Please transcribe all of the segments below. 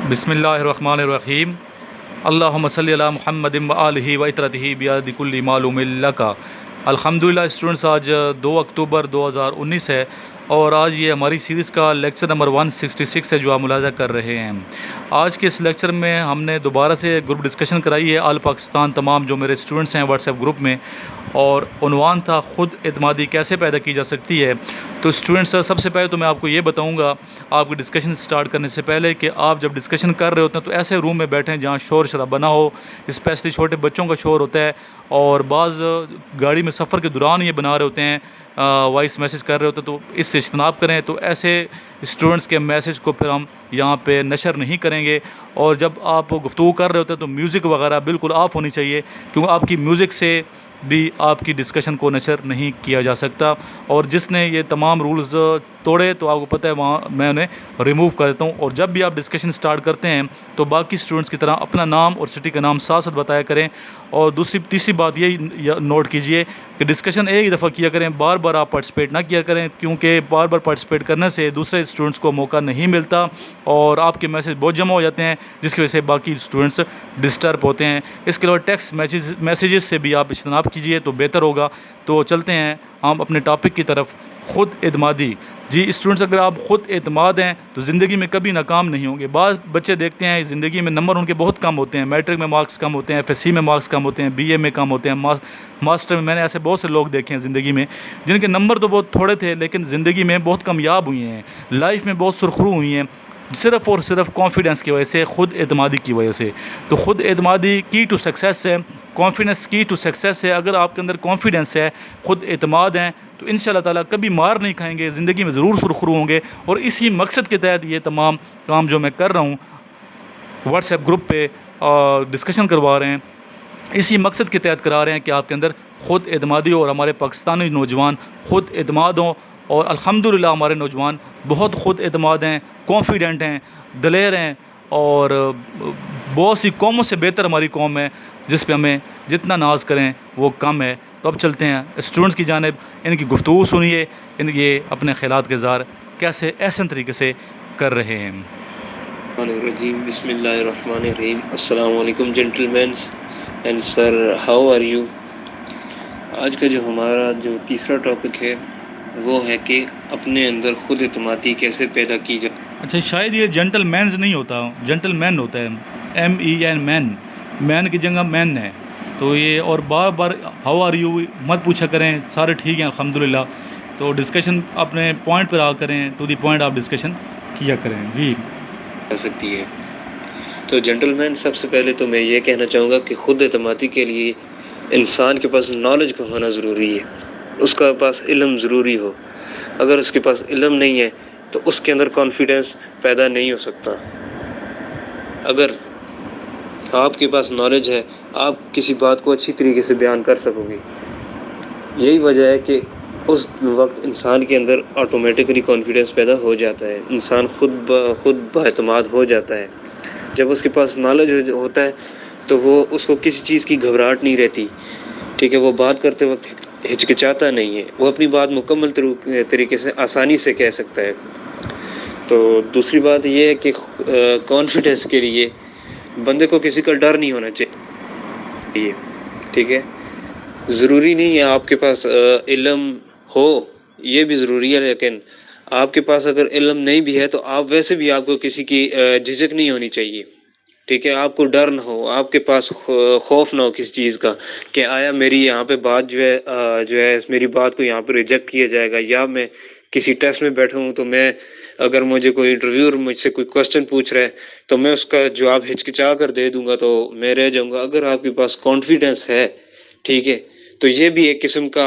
بسم اللہ الرحمن الرحیم اللہم صلی علی محمد و آلہ و اطرتہ بیاد کل معلوم لکا۔ الحمدللہ اسٹوڈنٹس، آج 2 اکتوبر 2019 ہے اور آج یہ ہماری سیریز کا لیکچر نمبر 166 ہے جو آپ ملاحظہ کر رہے ہیں۔ آج کے اس لیکچر میں ہم نے دوبارہ سے گروپ ڈسکشن کرائی ہے آل پاکستان تمام جو میرے اسٹوڈنٹس ہیں واٹس ایپ گروپ میں، اور عنوان تھا خود اعتمادی کیسے پیدا کی جا سکتی ہے۔ تو اسٹوڈنٹس، سب سے پہلے تو میں آپ کو یہ بتاؤں گا آپ کی ڈسکشن سٹارٹ کرنے سے پہلے کہ آپ جب ڈسکشن کر رہے ہوتے ہیں تو ایسے روم میں بیٹھیں جہاں شور شرابہ نہ ہو، اسپیشلی چھوٹے بچوں کا شور ہوتا ہے، اور بعض گاڑی میں سفر کے دوران یہ بنا رہے ہوتے ہیں، وائس میسیج کر رہے ہوتے ہیں، تو اس سے اجتناب کریں۔ تو ایسے اسٹوڈنٹس کے میسیج کو پھر ہم یہاں پہ نشر نہیں کریں گے، اور جب آپ گفتگو کر رہے ہوتے ہیں تو میوزک وغیرہ بالکل آف ہونی چاہیے، کیونکہ آپ کی میوزک سے بھی آپ کی ڈسکشن کو نشر نہیں کیا جا سکتا، اور جس نے یہ تمام رولز توڑے تو آپ کو پتہ ہے وہاں میں انہیں ریموو کر دیتا ہوں۔ اور جب بھی آپ ڈسکشن سٹارٹ کرتے ہیں تو باقی اسٹوڈنٹس کی طرح اپنا نام اور سٹی کا نام ساتھ ساتھ بتایا کریں، اور تیسری بات یہ نوٹ کیجئے کہ ڈسکشن ایک ہی دفعہ کیا کریں، بار بار آپ پارٹیسپیٹ نہ کیا کریں، کیونکہ بار بار پارٹیسپیٹ کرنے سے دوسرے اسٹوڈنٹس کو موقع نہیں ملتا اور آپ کے میسیج بہت جمع ہو جاتے ہیں، جس کی وجہ سے باقی اسٹوڈنٹس ڈسٹرب ہوتے ہیں۔ اس کے علاوہ ٹیکسٹ میسیجز سے بھی آپ اجتناب کیجئے تو بہتر ہوگا۔ تو چلتے ہیں ہم اپنے ٹاپک کی طرف، خود اعتمادی۔ جی اسٹوڈنٹس، اگر آپ خود اعتماد ہیں تو زندگی میں کبھی ناکام نہیں ہوں گے۔ بعض بچے دیکھتے ہیں زندگی میں نمبر ان کے بہت کم ہوتے ہیں، میٹرک میں مارکس کم ہوتے ہیں، FSC میں مارکس کم ہوتے ہیں، BA میں کم ہوتے ہیں، ماسٹر میں۔ میں نے ایسے بہت سے لوگ دیکھے ہیں زندگی میں جن کے نمبر تو بہت تھوڑے تھے لیکن زندگی میں بہت کامیاب ہوئے ہیں، لائف میں بہت سرخرو ہوئی ہیں، صرف اور صرف کانفیڈنس کی وجہ سے، خود اعتمادی کی وجہ سے۔ تو خود اعتمادی کی ٹو سکسیس ہے، کانفیڈنس کی ٹو سکسیس ہے۔ اگر آپ کے اندر کانفیڈنس ہے، خود اعتماد ہے، تو انشاءاللہ تعالیٰ کبھی مار نہیں کھائیں گے، زندگی میں ضرور سرخرو ہوں گے۔ اور اسی مقصد کے تحت یہ تمام کام جو میں کر رہا ہوں واٹس ایپ گروپ پہ ڈسکشن کروا رہے ہیں، اسی مقصد کے تحت کرا رہے ہیں کہ آپ کے اندر خود اعتمادی ہو اور ہمارے پاکستانی نوجوان خود اعتماد ہوں۔ اور الحمدللہ ہمارے نوجوان بہت خود اعتماد ہیں، کانفیڈنٹ ہیں، دلیر ہیں، اور بہت سی قوموں سے بہتر ہماری قوم ہے، جس پہ ہمیں جتنا ناز کریں وہ کم ہے۔ تو اب چلتے ہیں اسٹوڈنٹس کی جانب، ان کی گفتگو سنیے، یہ اپنے خیالات کے اظہار کیسے احسن طریقے سے کر رہے ہیں۔ بسم اللہ الرحمن الرحیم۔ السلام علیکم gentlemens and sir, how are you? آج کا جو ہمارا تیسرا ٹاپک ہے وہ ہے کہ اپنے اندر خود اعتمادی کیسے پیدا کی جائے۔ اچھا، شاید یہ جینٹل مینز نہیں ہوتا، جینٹل مین ہوتا ہے، MEN مین، مین کی جگہ مین ہے۔ تو یہ اور بار بار ہاؤ آر یو مت پوچھا کریں، سارے ٹھیک ہیں الحمدللہ۔ تو ڈسکشن اپنے پوائنٹ پر آ کریں، ٹو دی پوائنٹ آپ ڈسکشن کیا کریں۔ جی جا سکتی ہے۔ تو جینٹل مین، سب سے پہلے تو میں یہ کہنا چاہوں گا کہ خود اعتمادی کے لیے انسان کے پاس نالج کا ہونا ضروری ہے، اس کا پاس علم ضروری ہو۔ اگر اس کے پاس علم نہیں ہے تو اس کے اندر کانفیڈنس پیدا نہیں ہو سکتا۔ اگر آپ کے پاس نالج ہے، آپ کسی بات کو اچھی طریقے سے بیان کر سکو گے۔ یہی وجہ ہے کہ اس وقت انسان کے اندر آٹومیٹکلی کانفیڈنس پیدا ہو جاتا ہے، انسان خود با اعتماد ہو جاتا ہے۔ جب اس کے پاس نالج ہوتا ہے تو وہ اس کو کسی چیز کی گھبراہٹ نہیں رہتی، ٹھیک ہے، وہ بات کرتے وقت ہچکچاتا نہیں ہے، وہ اپنی بات مکمل طریقے سے آسانی سے کہہ سکتا ہے۔ تو دوسری بات یہ ہے کہ کانفیڈنس کے لیے بندے کو کسی کا ڈر نہیں ہونا چاہیے، ٹھیک ہے۔ ضروری نہیں ہے آپ کے پاس علم ہو، یہ بھی ضروری ہے، لیکن آپ کے پاس اگر علم نہیں بھی ہے تو آپ ویسے بھی آپ کو کسی کی جھجک نہیں ہونی چاہیے، ٹھیک ہے۔ آپ کو ڈر نہ ہو، آپ کے پاس خوف نہ ہو کسی چیز کا کہ آیا میری یہاں پہ بات جو ہے میری بات کو یہاں پہ ریجیکٹ کیا جائے گا، یا میں کسی ٹیسٹ میں بیٹھا ہوں تو میں اگر مجھے کوئی انٹرویور مجھ سے کوئی کوسچن پوچھ رہا ہے تو میں اس کا جواب ہچکچا کر دے دوں گا تو میں رہ جاؤں گا۔ اگر آپ کے پاس کانفیڈنس ہے، ٹھیک ہے، تو یہ بھی ایک قسم کا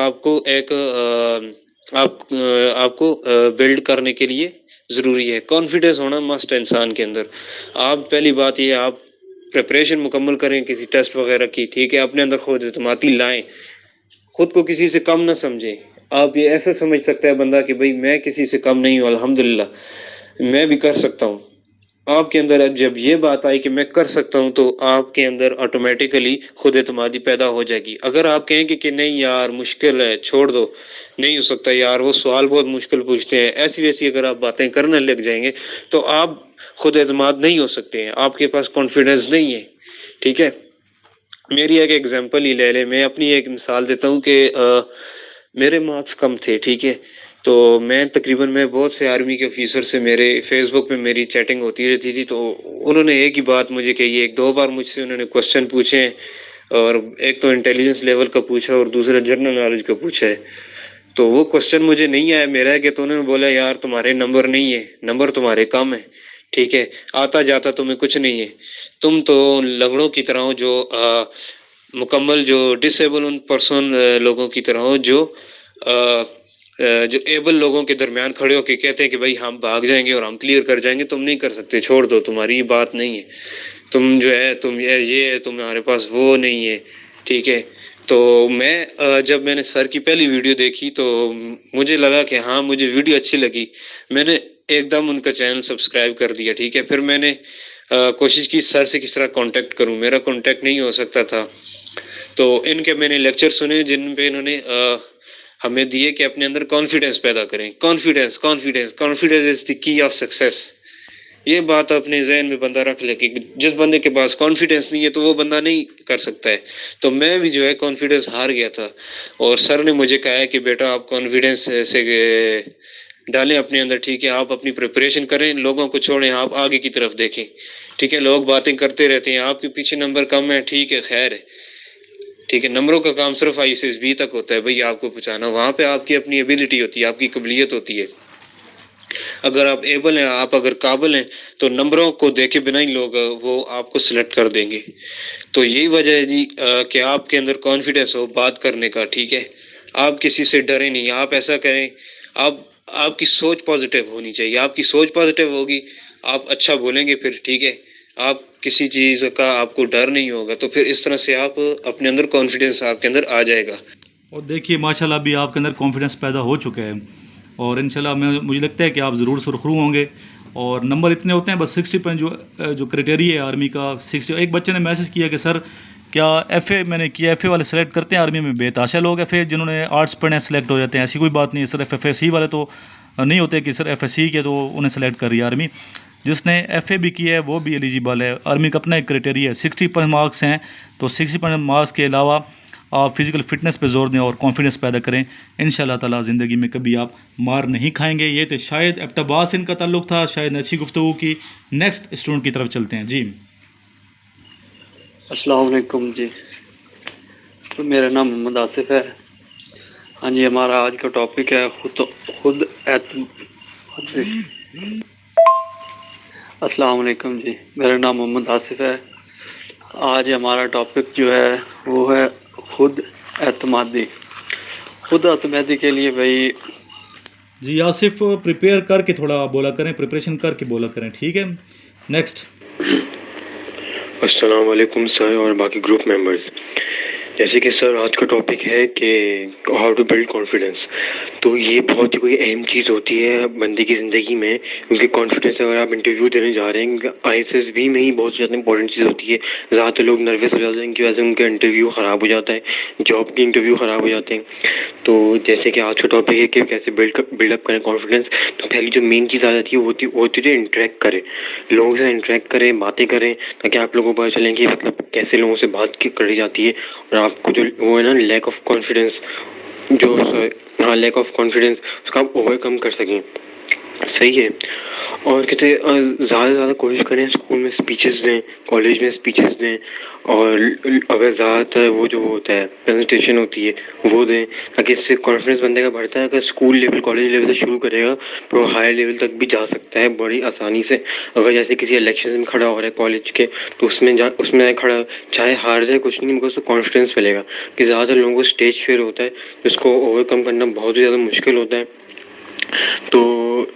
آپ کو بلڈ کرنے کے لیے ضروری ہے۔ کانفیڈنس ہونا مسٹ ہے انسان کے اندر۔ آپ پہلی بات یہ آپ پریپریشن مکمل کریں کسی ٹیسٹ وغیرہ کی، ٹھیک ہے، اپنے اندر خود اعتمادی لائیں، خود کو کسی سے کم نہ سمجھیں۔ آپ یہ ایسا سمجھ سکتا ہے بندہ کہ بھئی میں کسی سے کم نہیں ہوں، الحمدللہ میں بھی کر سکتا ہوں۔ آپ کے اندر جب یہ بات آئی کہ میں کر سکتا ہوں تو آپ کے اندر آٹومیٹیکلی خود اعتمادی پیدا ہو جائے گی۔ اگر آپ کہیں کہ نہیں یار مشکل ہے، چھوڑ دو، نہیں ہو سکتا یار، وہ سوال بہت مشکل پوچھتے ہیں، ایسی ویسی اگر آپ باتیں کرنے لگ جائیں گے تو آپ خود اعتماد نہیں ہو سکتے ہیں، آپ کے پاس کانفیڈنس نہیں ہے، ٹھیک ہے. میری ایک ایگزامپل ہی لے لیں، میں اپنی ایک مثال دیتا ہوں کہ میرے مارکس کم تھے، ٹھیک ہے. تو میں تقریباً میں بہت سے آرمی کے آفیسر سے میرے فیس بک پہ میری چیٹنگ ہوتی رہتی تھی، تو انہوں نے ایک ہی بات مجھے کہی ہے، ایک دو بار مجھ سے انہوں نے کوشچن پوچھے ہیں، اور ایک تو انٹیلیجنس لیول کا پوچھا اور دوسرا جنرل نالج کا پوچھا ہے. تو وہ کوشچن مجھے نہیں آیا میرا کہ، تو انہوں نے بولا یار تمہارے نمبر نہیں ہے، نمبر تمہارے کم ہیں، ٹھیک ہے، آتا جاتا تمہیں کچھ نہیں ہے، تم تو لنگڑوں کی طرح ہو، جو مکمل جو ڈس ایبل پرسن لوگوں کی طرح ہو، جو جو ایبل لوگوں کے درمیان کھڑے ہو کے کہتے ہیں کہ بھائی ہم بھاگ جائیں گے اور ہم کلیئر کر جائیں گے. تم نہیں کر سکتے، چھوڑ دو، تمہاری یہ بات نہیں ہے، تم جو ہے تم یہ ہے، تمہارے پاس وہ نہیں ہے، ٹھیک ہے. تو میں جب میں نے سر کی پہلی ویڈیو دیکھی تو مجھے لگا کہ ہاں مجھے ویڈیو اچھی لگی، میں نے ایک دم ان کا چینل سبسکرائب کر دیا، ٹھیک ہے. پھر میں نے کوشش کی سر سے کس طرح کانٹیکٹ کروں، میرا کانٹیکٹ نہیں ہو سکتا تھا. تو ان کے میں نے لیکچر سنے جن پہ انہوں نے ہمیں دیے کہ اپنے اندر کانفیڈنس پیدا کریں. کانفیڈنس کانفیڈنس کانفیڈنس از دی کی آف سکسیس. یہ بات اپنے ذہن میں بندہ رکھ لے کہ جس بندے کے پاس کانفیڈنس نہیں ہے تو وہ بندہ نہیں کر سکتا ہے. تو میں بھی جو ہے کانفیڈنس ہار گیا تھا، اور سر نے مجھے کہا ہے کہ بیٹا آپ کانفیڈنس سے ڈالیں اپنے اندر، ٹھیک ہے، آپ اپنی پریپریشن کریں، لوگوں کو چھوڑیں، آپ آگے کی طرف دیکھیں، ٹھیک ہے. لوگ باتیں کرتے رہتے ہیں، آپ کے پیچھے نمبر کم ہے، ٹھیک ہے، خیر ہے، ٹھیک ہے. نمبروں کا کام صرف آئی سے بی تک ہوتا ہے بھئی، آپ کو پہنچانا، وہاں پہ آپ کی اپنی ایبیلٹی ہوتی ہے، آپ کی قابلیت ہوتی ہے. اگر آپ ایبل ہیں، آپ اگر قابل ہیں، تو نمبروں کو دیکھے بنا ہی لوگ وہ آپ کو سلیکٹ کر دیں گے. تو یہی وجہ ہے جی کہ آپ کے اندر کانفیڈنس ہو بات کرنے کا، ٹھیک ہے. آپ کسی سے ڈریں نہیں، آپ ایسا کریں، آپ کی سوچ پازیٹیو ہونی چاہیے. آپ کی سوچ پازیٹیو ہوگی، آپ اچھا بولیں گے، پھر ٹھیک ہے، آپ کسی چیز کا آپ کو ڈر نہیں ہوگا، تو پھر اس طرح سے آپ اپنے اندر کانفیڈنس آپ کے اندر آ جائے گا. اور دیکھیے ماشاءاللہ ابھی آپ کے اندر کانفیڈنس پیدا ہو چکا ہے، اور انشاءاللہ مجھے لگتا ہے کہ آپ ضرور سرخرو ہوں گے. اور نمبر اتنے ہوتے ہیں بس 60 پوائنٹ جو کرائٹیریا ہے آرمی کا 60. ایک بچے نے میسج کیا کہ سر کیا ایف اے میں نے کیا، ایف اے والے سلیکٹ کرتے ہیں آرمی میں؟ بے تحاشا لوگ ایف اے جنہوں نے آرٹس پڑھے ہیں سلیکٹ ہو جاتے ہیں، ایسی کوئی بات نہیں ہے. صرف ایف اے سی والے تو نہیں ہوتے کہ سر ایف اے سی کے تو انہیں سلیکٹ کر رہی ہے آرمی. جس نے ایف اے بھی کیا ہے وہ بھی ایلیجیبل ہے. آرمی کا اپنا ایک کرائٹیریا ہے، 60 مارکس ہیں، تو 60 مارکس کے علاوہ آپ فزیکل فٹنس پہ زور دیں اور کانفیڈنس پیدا کریں. انشاءاللہ تعالیٰ زندگی میں کبھی آپ مار نہیں کھائیں گے. یہ تو شاید ابتباس سے ان کا تعلق تھا، شاید اچھی گفتگو کی. نیکسٹ اسٹوڈنٹ کی طرف چلتے ہیں جی. السلام علیکم جی، تو میرا نام محمد آصف ہے. ہاں جی، ہمارا آج کا ٹاپک ہے خود اعتماد. السلام علیکم جی، میرا نام محمد آصف ہے. آج ہمارا ٹاپک جو ہے وہ ہے خود اعتمادی. خود اعتمادی کے لیے بھائی جی آصف پریپیئر کر کے تھوڑا بولا کریں، پریپریشن کر کے بولا کریں، ٹھیک ہے. نیکسٹ. السلام علیکم سر اور باقی گروپ ممبرز. جیسے کہ سر آج کا ٹاپک ہے کہ ہاؤ ٹو بلڈ کانفیڈنس. تو یہ بہت ہی کوئی اہم چیز ہوتی ہے بندے کی زندگی میں، کیونکہ کانفیڈنس اگر آپ انٹرویو دینے جا رہے ہیں آئی ایس ایس بی میں ہی بہت زیادہ امپورٹنٹ چیز ہوتی ہے. زیادہ تر لوگ نروس ہو جاتے ہیں، ان کی وجہ سے ان کا انٹرویو خراب ہو جاتا ہے، جاب کی انٹرویو خراب ہو جاتے ہیں. تو جیسے کہ آج کا ٹاپک ہے کہ کیسے بلڈ اپ کریں کانفیڈنس. تو پہلی جو مین چیز آ جاتی ہے وہ ہوتی ہے انٹریکٹ کریں، لوگوں سے انٹریکٹ کریں، باتیں کریں، تاکہ آپ لوگوں کو پتہ چلیں کہ مطلب کیسے لوگوں سے بات کری جاتی ہے. اور آپ کو جو وہ ہے نا lack of confidence, lack of confidence اس کا آپ اوور کم کر سکیں. صحیح ہے. اور کہتے زیادہ سے زیادہ کوشش کریں اسکول میں اسپیچز دیں، کالج میں اسپیچز دیں، اور اگر زیادہ تر وہ جو ہوتا ہے پریزنٹیشن ہوتی ہے وہ دیں، تاکہ اس سے کانفیڈنس بندے کا بڑھتا ہے. اگر اسکول لیول کالج لیول سے شروع کرے گا تو وہ ہائر لیول تک بھی جا سکتا ہے بڑی آسانی سے. اگر جیسے کسی الیکشن میں کھڑا ہو رہا ہے کالج کے، تو اس میں کھڑا چاہے ہار جائے کچھ نہیں، مگر اس کو کانفیڈنس ملے گا. کہ زیادہ تر لوگوں کو اسٹیج فیئر ہوتا ہے، جس کو اوور کم کرنا بہت ہی زیادہ مشکل ہوتا ہے. تو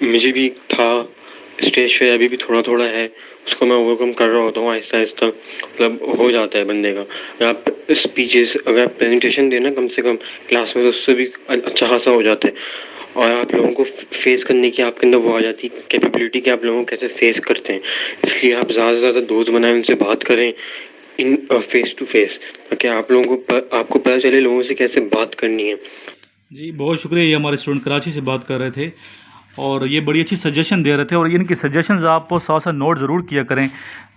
مجھے بھی تھا اسٹیج فیئر، ابھی بھی تھوڑا تھوڑا ہے، اس کو میں اوور کم کر رہا ہوتا ہوں آہستہ آہستہ. مطلب ہو جاتا ہے بندے کا. اگر آپ اسپیچز اگر آپ پریزنٹیشن دیں نا کم سے کم کلاس میں، تو اس سے بھی اچھا خاصا ہو جاتا ہے. اور آپ لوگوں کو فیس کرنے کی آپ کے اندر وہ آ جاتی ہے کیپیبلٹی کہ آپ لوگوں کو کیسے فیس کرتے ہیں. اس لیے آپ زیادہ سے زیادہ دوست بنائیں، ان سے بات کریں ان فیس ٹو فیس، تاکہ آپ کو پتہ چلے لوگوں سے کیسے بات کرنی ہے. جی بہت شکریہ. یہ ہمارے اسٹوڈنٹ کراچی سے بات کر رہے تھے. اور یہ بڑی اچھی سجیشن دے رہے تھے، اور ان کی سجیشنز آپ کو ساتھ ساتھ نوٹ ضرور کیا کریں.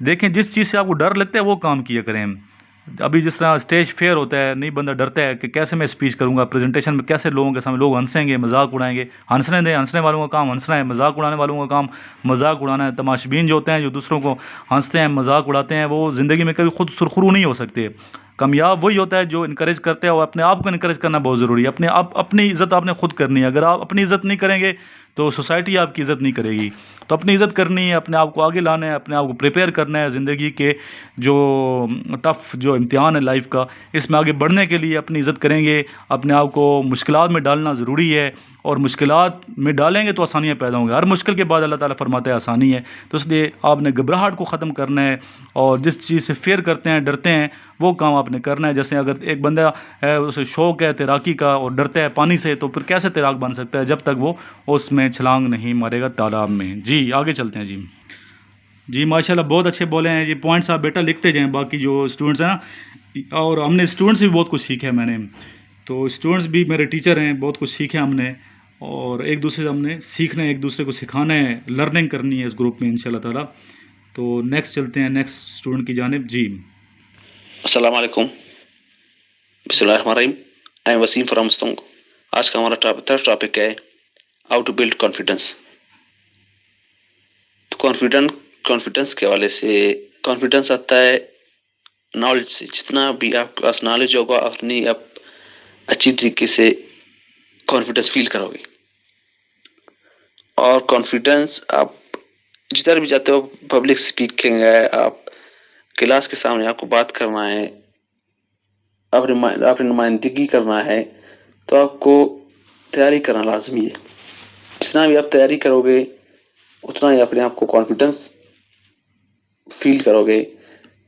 دیکھیں جس چیز سے آپ کو ڈر لگتا ہے وہ کام کیا کریں. ابھی جس طرح اسٹیج فیئر ہوتا ہے، نہیں بندہ ڈرتا ہے کہ کیسے میں اسپیچ کروں گا، پریزنٹیشن میں کیسے لوگوں کے سامنے لوگ ہنسیں گے، مذاق اڑائیں گے. ہنسنے دیں، ہنسنے والوں کا کام ہنسنا ہے، مذاق اڑانے والوں کا کام مذاق اڑانا ہے. تماشبین جو ہوتے ہیں، جو دوسروں کو ہنستے ہیں، مذاق اڑاتے ہیں، وہ زندگی میں کبھی خود سرخرو نہیں ہو سکتے. کامیاب وہی ہوتا ہے جو انکریج کرتے ہیں، اور اپنے آپ کو انکریج کرنا بہت ضروری ہے. اپنی عزت آپ نے خود کرنی ہے. اگر آپ اپنی عزت نہیں کریں گے تو سوسائٹی آپ کی عزت نہیں کرے گی. تو اپنی عزت کرنی ہے، اپنے آپ کو آگے لانا ہے، اپنے آپ کو پریپیئر کرنا ہے زندگی کے جو ٹف جو امتحان ہے لائف کا، اس میں آگے بڑھنے کے لیے اپنی عزت کریں گے. اپنے آپ کو مشکلات میں ڈالنا ضروری ہے، اور مشکلات میں ڈالیں گے تو آسانیاں پیدا ہوں گی. ہر مشکل کے بعد اللہ تعالیٰ فرماتا ہے آسانی ہے. تو اس لیے آپ نے گھبراہٹ کو ختم کرنا ہے، اور جس چیز سے فیئر کرتے ہیں، ڈرتے ہیں، وہ کام آپ نے کرنا ہے. جیسے اگر ایک بندہ ہے اسے شوق ہے تیراکی کا اور ڈرتا ہے پانی سے، تو پھر کیسے تیراک بن سکتا ہے جب تک وہ اس میں چھلانگ نہیں مارے گا تالاب میں. جی آگے چلتے ہیں. جی ماشاءاللہ بہت اچھے بولے ہیں. یہ پوائنٹس آپ بیٹا لکھتے جائیں، باقی جو اسٹوڈنٹس ہیں نا، اور ہم نے اسٹوڈنٹس بھی بہت کچھ سیکھا ہے. میں نے تو اسٹوڈنٹس بھی میرے ٹیچر ہیں، بہت کچھ سیکھا ہم نے، اور ایک دوسرے سے ہم نے سیکھنا ہے، ایک دوسرے کو سکھانا ہے، لرننگ کرنی ہے اس گروپ میں انشاءاللہ تعالیٰ. تو نیکسٹ چلتے ہیں نیکسٹ اسٹوڈنٹ کی جانب. جی السلام علیکم. بسم اللہ الرحمن الرحیم. I am Waseem from Mastung. آج کا ہمارا تھرڈ ٹاپک ہے ہاؤ ٹو بلڈ کانفیڈنس. تو کانفیڈنس کے حوالے سے کانفیڈنس آتا ہے نالج سے. جتنا بھی آپ کے پاس نالج ہوگا، اپنی آپ اچھی طریقے سے کانفیڈنس فیل کرو گے. اور کانفیڈنس آپ جدھر بھی جاتے ہو، پبلک اسپیکنگ ہے، آپ کلاس کے سامنے آپ کو بات کرنا ہے، اپنی نمائندگی کرنا ہے، تو آپ کو تیاری کرنا لازمی ہے. جتنا بھی آپ تیاری کرو گے اتنا ہی اپنے آپ کو کانفیڈنس فیل کرو گے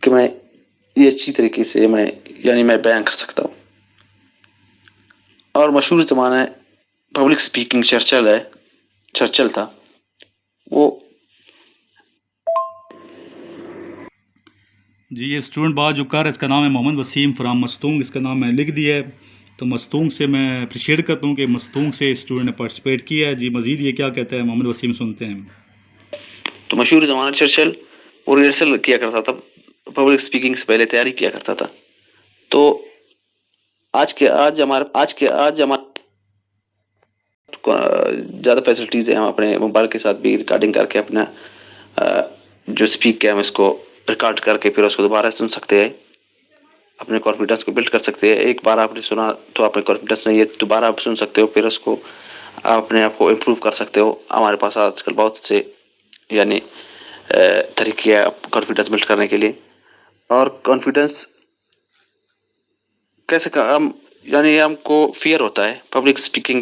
کہ میں یہ اچھی طریقے سے میں بیان کر سکتا ہوں. اور مشہور زمانہ ہے پبلک اسپیکنگ چرچل تھا. وہ جی یہ اسٹوڈنٹ بات جو کر رہا ہے اس کا نام ہے محمد وسیم فرام مستونگ. اس کا نام میں لکھ دیا ہے. تو مستونگ سے میں اپریشیٹ کرتا ہوں کہ مستونگ سے اسٹوڈنٹ نے پارٹیسپیٹ کیا ہے. جی مزید یہ کیا کہتا ہے محمد وسیم، سنتے ہیں. تو مشہور زمانہ چرچل وہ ریہرسل کیا کرتا تھا، پبلک اسپیکنگ سے پہلے تیاری کیا کرتا تھا. تو آج ہمارے زیادہ فیسلٹیز ہیں. ہم اپنے موبائل کے ساتھ بھی ریکارڈنگ کر کے اپنا جو اسپیک کیا ہم اس کو ریکارڈ کر کے پھر اس کو دوبارہ سن سکتے ہیں، اپنے کانفیڈنس کو بلڈ کر سکتے ہیں. ایک بار آپ نے سنا تو آپ نے کانفیڈنس نہیں ہے، دوبارہ آپ سن سکتے ہو، پھر اس کو اپنے آپ کو امپروو کر سکتے ہو. ہمارے پاس آج کل بہت سے طریقے ہیں کانفیڈنس بلڈ کرنے کے لیے. اور کانفیڈنس کیسے ہم کو فیئر ہوتا ہے پبلک اسپیکنگ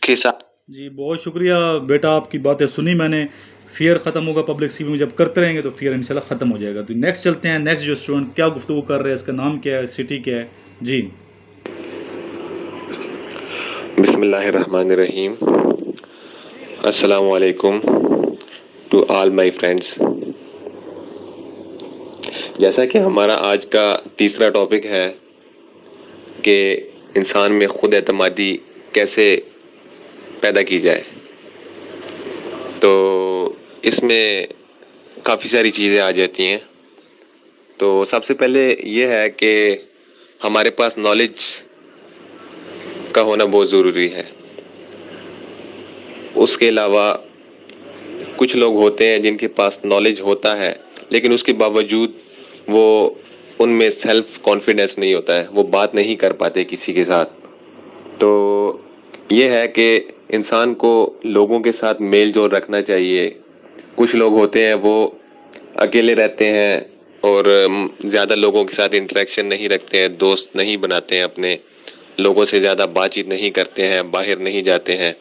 کے ساتھ. جی بہت شکریہ بیٹا، آپ کی باتیں سنی میں نے. فیئر ختم ہوگا پبلک اسپیکنگ میں، جب کرتے رہیں گے تو فیئر انشاءاللہ ختم ہو جائے گا. تو نیکسٹ چلتے ہیں. نیکسٹ جو اسٹوڈنٹ کیا گفتگو کر رہے ہیں، اس کا نام کیا ہے، سٹی کیا ہے. جی بسم اللہ الرحمن الرحیم. السلام علیکم ٹو آل مائی فرینڈس. جیسا کہ ہمارا آج کا تیسرا ٹاپک ہے کہ انسان میں خود اعتمادی کیسے پیدا کی جائے، تو اس میں کافی ساری چیزیں آ جاتی ہیں. تو سب سے پہلے یہ ہے کہ ہمارے پاس نالج کا ہونا بہت ضروری ہے. اس کے علاوہ کچھ لوگ ہوتے ہیں جن کے پاس نالج ہوتا ہے لیکن اس کے باوجود وہ ان میں سیلف کانفیڈنس نہیں ہوتا ہے، وہ بات نہیں کر پاتے کسی کے ساتھ. تو یہ ہے کہ انسان کو لوگوں کے ساتھ میل جول رکھنا چاہیے. کچھ لوگ ہوتے ہیں وہ اکیلے رہتے ہیں اور زیادہ لوگوں کے ساتھ انٹریکشن نہیں رکھتے ہیں، دوست نہیں بناتے ہیں، اپنے لوگوں سے زیادہ بات چیت نہیں کرتے ہیں، باہر نہیں جاتے ہیں.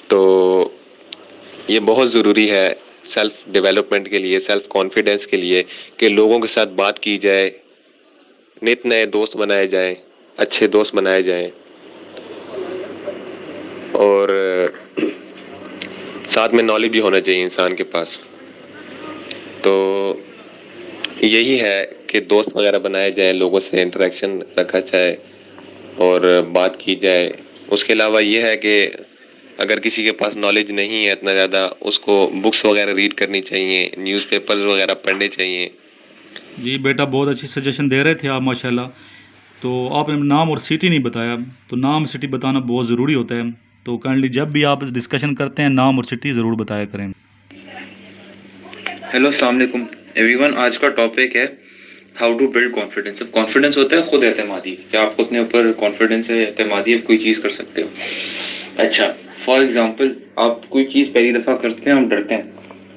تو یہ بہت ضروری ہے سیلف ڈیولپمنٹ کے لیے، سیلف کانفیڈنس کے لیے، کہ لوگوں کے ساتھ بات کی جائے، نت نئے دوست بنائے جائیں، اچھے دوست بنائے جائیں، اور ساتھ میں نالج بھی ہونا چاہیے انسان کے پاس. تو یہی ہے کہ دوست وغیرہ بنائے جائیں، لوگوں سے انٹریکشن رکھا جائے اور بات کی جائے. اس کے علاوہ یہ ہے کہ اگر کسی کے پاس نالج نہیں ہے اتنا زیادہ، اس کو بکس وغیرہ ریڈ کرنی چاہیے، نیوز پیپرز وغیرہ پڑھنے چاہیے۔ جی بیٹا بہت اچھی سجیشن دے رہے تھے آپ ماشاءاللہ. تو آپ نے نام اور سٹی نہیں بتایا، تو نام سٹی بتانا بہت ضروری ہوتا ہے. تو کائنڈلی جب بھی آپ ڈسکشن کرتے ہیں نام اور سٹی ضرور بتایا کریں. ہیلو السلام علیکم ایوری ون. آج کا ٹاپک ہے ہاؤ ٹو بلڈ کانفیڈینس. اب کانفیڈینس ہوتا ہے خود اعتمادی، کہ آپ کو اپنے اوپر کانفیڈینس ہے، اعتمادی ہے، کوئی چیز کر سکتے ہو. اچھا فار ایگزامپل آپ کوئی چیز پہلی دفعہ کرتے ہیں، آپ ڈرتے ہیں.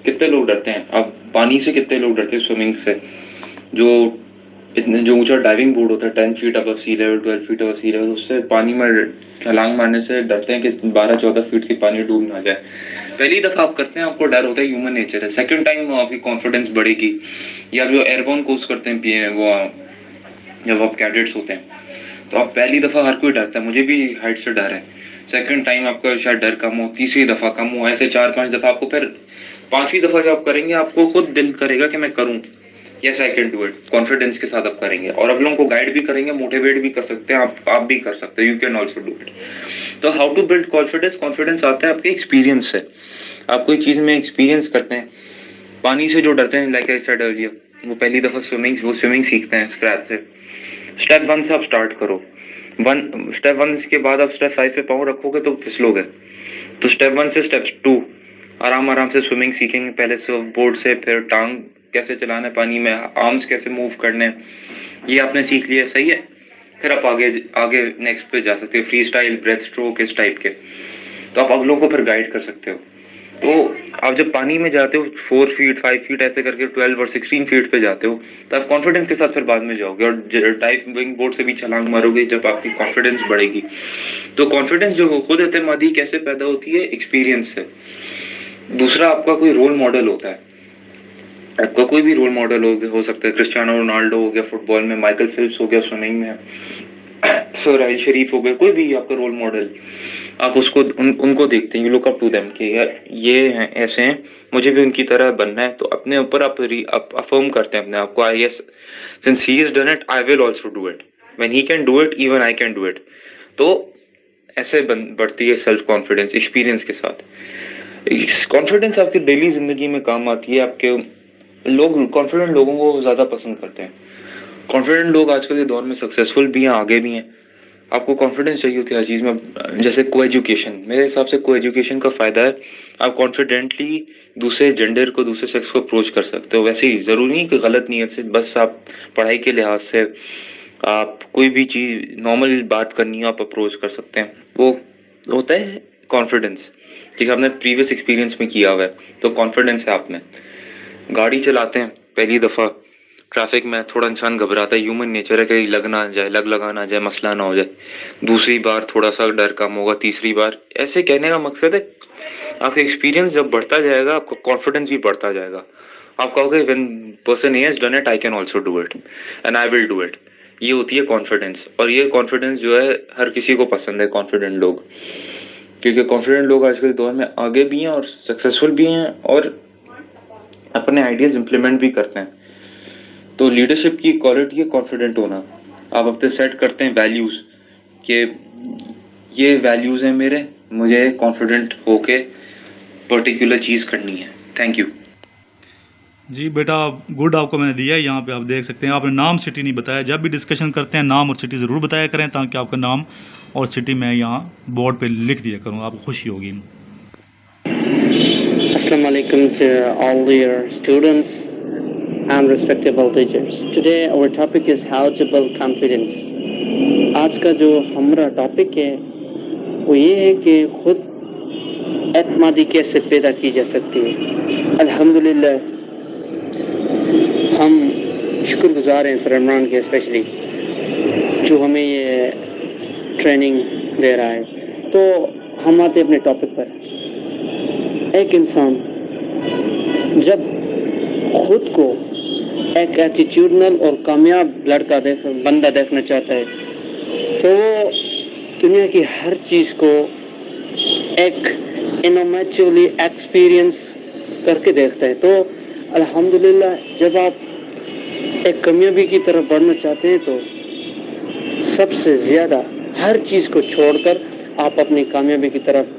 کتنے لوگ ڈرتے ہیں؟ آپ پانی سے کتنے لوگ ڈرتے ہیں؟ سوئمنگ سے. جو اونچا ڈائیونگ بورڈ ہوتا ہے 10 فیٹ ابو سی لیول، 12 فیٹ ابو سی لیول، اس سے پانی میں چھلانگ مارنے سے ڈرتے ہیں کہ 12-14 فیٹ کی پانی ڈوب نہ جائے. پہلی دفعہ آپ کرتے ہیں، آپ کو ڈر ہوتا ہے، ہیومن نیچر ہے. سیکنڈ ٹائم آپ کی کانفیڈینس بڑھے گی. یا جو ایئربورن کورس کرتے ہیں وہ جب آپ کیڈٹس ہوتے ہیں، تو آپ پہلی دفعہ ہر کوئی ڈرتا ہے، مجھے بھی ہائٹ سے ڈر ہے. سیکنڈ ٹائم آپ کا شاید ڈر کم ہو، تیسری دفعہ کم ہو، ایسے 4-5 دفعہ آپ کو. پھر 5ویں دفعہ جب آپ کریں گے آپ کو خود دل کرے گا کہ میں کروں. Yes I can do it. Confidence کے ساتھ آپ کریں گے اور آپ لوگوں کو گائیڈ بھی کریں گے، موٹیویٹ بھی کر سکتے ہیں. آپ بھی کر سکتے ہیں. You can also do it. تو how to build confidence. Confidence آتا ہے آپ کے ایکسپیرینس سے. آپ کوئی چیز میں ایکسپیرینس کرتے ہیں. پانی سے جو ڈرتے ہیں، لائک آئی سیڈ ارلیئر، وہ پہلی دفعہ سوئمنگ سیکھتے ہیں اسکریچ سے. اسٹیپ 1 سے آپ اسٹارٹ کرو. اسٹیپ 1 کے بعد آپ اسٹیپ 5 پہ پاؤں رکھو گے تو پھسلو گے. تو اسٹیپ 1 سے اسٹیپ 2 آرام سے سوئمنگ سیکھیں گے. پہلے سرف بورڈ سے، پھر ٹانگ کیسے چلانا ہے پانی میں، آرمس کیسے موو کرنے ہیں، یہ آپ نے سیکھ لیا. صحیح ہے. پھر آپ آگے نیکسٹ پہ جا سکتے ہو. فری اسٹائل، بریتھ اسٹروک، اس ٹائپ کے. تو آپ اگلوں کو پھر گائیڈ کر سکتے ہو. تو آپ جب پانی میں جاتے ہو 4 فیٹ 5 فیٹ ایسے کر کے 12 اور 16 فیٹ پہ جاتے ہو، تو آپ کانفیڈینس کے ساتھ پھر بعد میں جاؤ گے. اور ڈائیونگ بورڈ سے بھی چھلانگ مارو گے جب آپ کی کانفیڈینس بڑھے گی. تو کانفیڈینس جو خود اعتمادی کیسے پیدا ہوتی ہے؟ ایکسپیرینس سے. دوسرا آپ کا کوئی رول ماڈل ہوتا ہے. آپ کا کوئی بھی رول ماڈل ہو سکتا ہے. کرسٹیانو رونالڈو ہو گیا فٹ بال میں، مائیکل فلپس ہو گیا سوئمنگ میں، سہیل شریف ہو گئے، کوئی بھی آپ کا رول ماڈل. آپ اس کو ان کو دیکھتے ہیں، you look up to them کہ یار یہ ہیں، ایسے ہیں، مجھے بھی ان کی طرح بننا ہے. تو اپنے اوپر آپ افرم کرتے ہیں اپنے آپ کو. Yes since he is done it I will also do it. When he can do it even I can do it. تو ایسے بڑھتی ہے سیلف کانفیڈینس ایکسپیرینس کے ساتھ. کانفیڈینس آپ کی ڈیلی زندگی میں کام آتی ہے. آپ کے لوگ کانفیڈنٹ لوگوں کو زیادہ پسند کرتے ہیں. کانفیڈنٹ لوگ آج کل کے دور میں سکسیزفل بھی ہیں، آگے بھی ہیں. آپ کو کانفیڈنس چاہیے ہوتی ہے ہر چیز میں. جیسے کو ایجوکیشن، میرے حساب سے کو ایجوکیشن کا فائدہ ہے آپ کانفیڈنٹلی دوسرے جینڈر کو، دوسرے سیکس کو اپروچ کر سکتے ہو. ویسے ہی ضروری نہیں کہ غلط نیت سے، بس آپ پڑھائی کے لحاظ سے آپ کوئی بھی چیز نارمل بات کرنی ہو آپ اپروچ کر سکتے ہیں. وہ ہوتا ہے کانفیڈنس، جیسے آپ نے پریویس ایکسپیرینس میں کیا ہوا ہے. تو کانفیڈنس ہے آپ میں. گاڑی چلاتے ہیں پہلی دفعہ ٹریفک میں تھوڑا انسان گھبراتا ہے، ہیومن نیچر ہے، کہیں لگ نہ جائے، لگا نہ جائے، مسئلہ نہ ہو جائے. دوسری بار تھوڑا سا ڈر کم ہوگا، تیسری بار. ایسے کہنے کا مقصد ہے آپ کا ایکسپیرینس جب بڑھتا جائے گا آپ کا کانفیڈنس بھی بڑھتا جائے گا. آپ کہو گے when person has done it I can also do it and I will do it. یہ ہوتی ہے کانفیڈنس. اور یہ کانفیڈنس جو ہے ہر کسی کو پسند ہے، کانفیڈنٹ لوگ. کیونکہ کانفیڈنٹ لوگ آج کل دور میں آگے بھی ہیں اور سکسیزفل بھی ہیں اور اپنے آئیڈیاز امپلیمنٹ بھی کرتے ہیں. تو لیڈرشپ کی کوالٹی ہے کانفیڈنٹ ہونا. آپ اپنے سیٹ کرتے ہیں ویلیوز کہ یہ ویلیوز ہیں میرے، مجھے کانفیڈنٹ ہو کے پرٹیکولر چیز کرنی ہے. Thank you. جی بیٹا گڈ آپ کو میں نے دیا ہے. یہاں پہ آپ دیکھ سکتے ہیں آپ نے نام سٹی نہیں بتایا. جب بھی ڈسکشن کرتے ہیں نام اور سٹی ضرور بتایا کریں تاکہ آپ کا نام اور سٹی میں یہاں بورڈ پہ لکھ دیا کروں، آپ کو خوشی ہوگی. Assalamu alaikum to all dear students and respectable teachers. Today our topic is how to build confidence. آج کا جو ہمارا ٹاپک ہے وہ یہ ہے کہ خود اعتمادی کیسے پیدا کی جا سکتی ہے. الحمدللہ ہم شکر گزار ہیں سر عمران کے اسپیشلی جو ہمیں یہ ٹریننگ دے رہا ہے. تو ہم آتے اپنے ٹاپک پر. ایک انسان جب خود کو ایک ایٹیٹیوڈنل اور کامیاب بندہ دیکھنا چاہتا ہے تو وہ دنیا کی ہر چیز کو ایک انومیچولی ایکسپیرئنس کر کے دیکھتا ہے. تو الحمدللہ جب آپ ایک کامیابی کی طرف بڑھنا چاہتے ہیں تو سب سے زیادہ ہر چیز کو چھوڑ کر آپ اپنی کامیابی کی طرف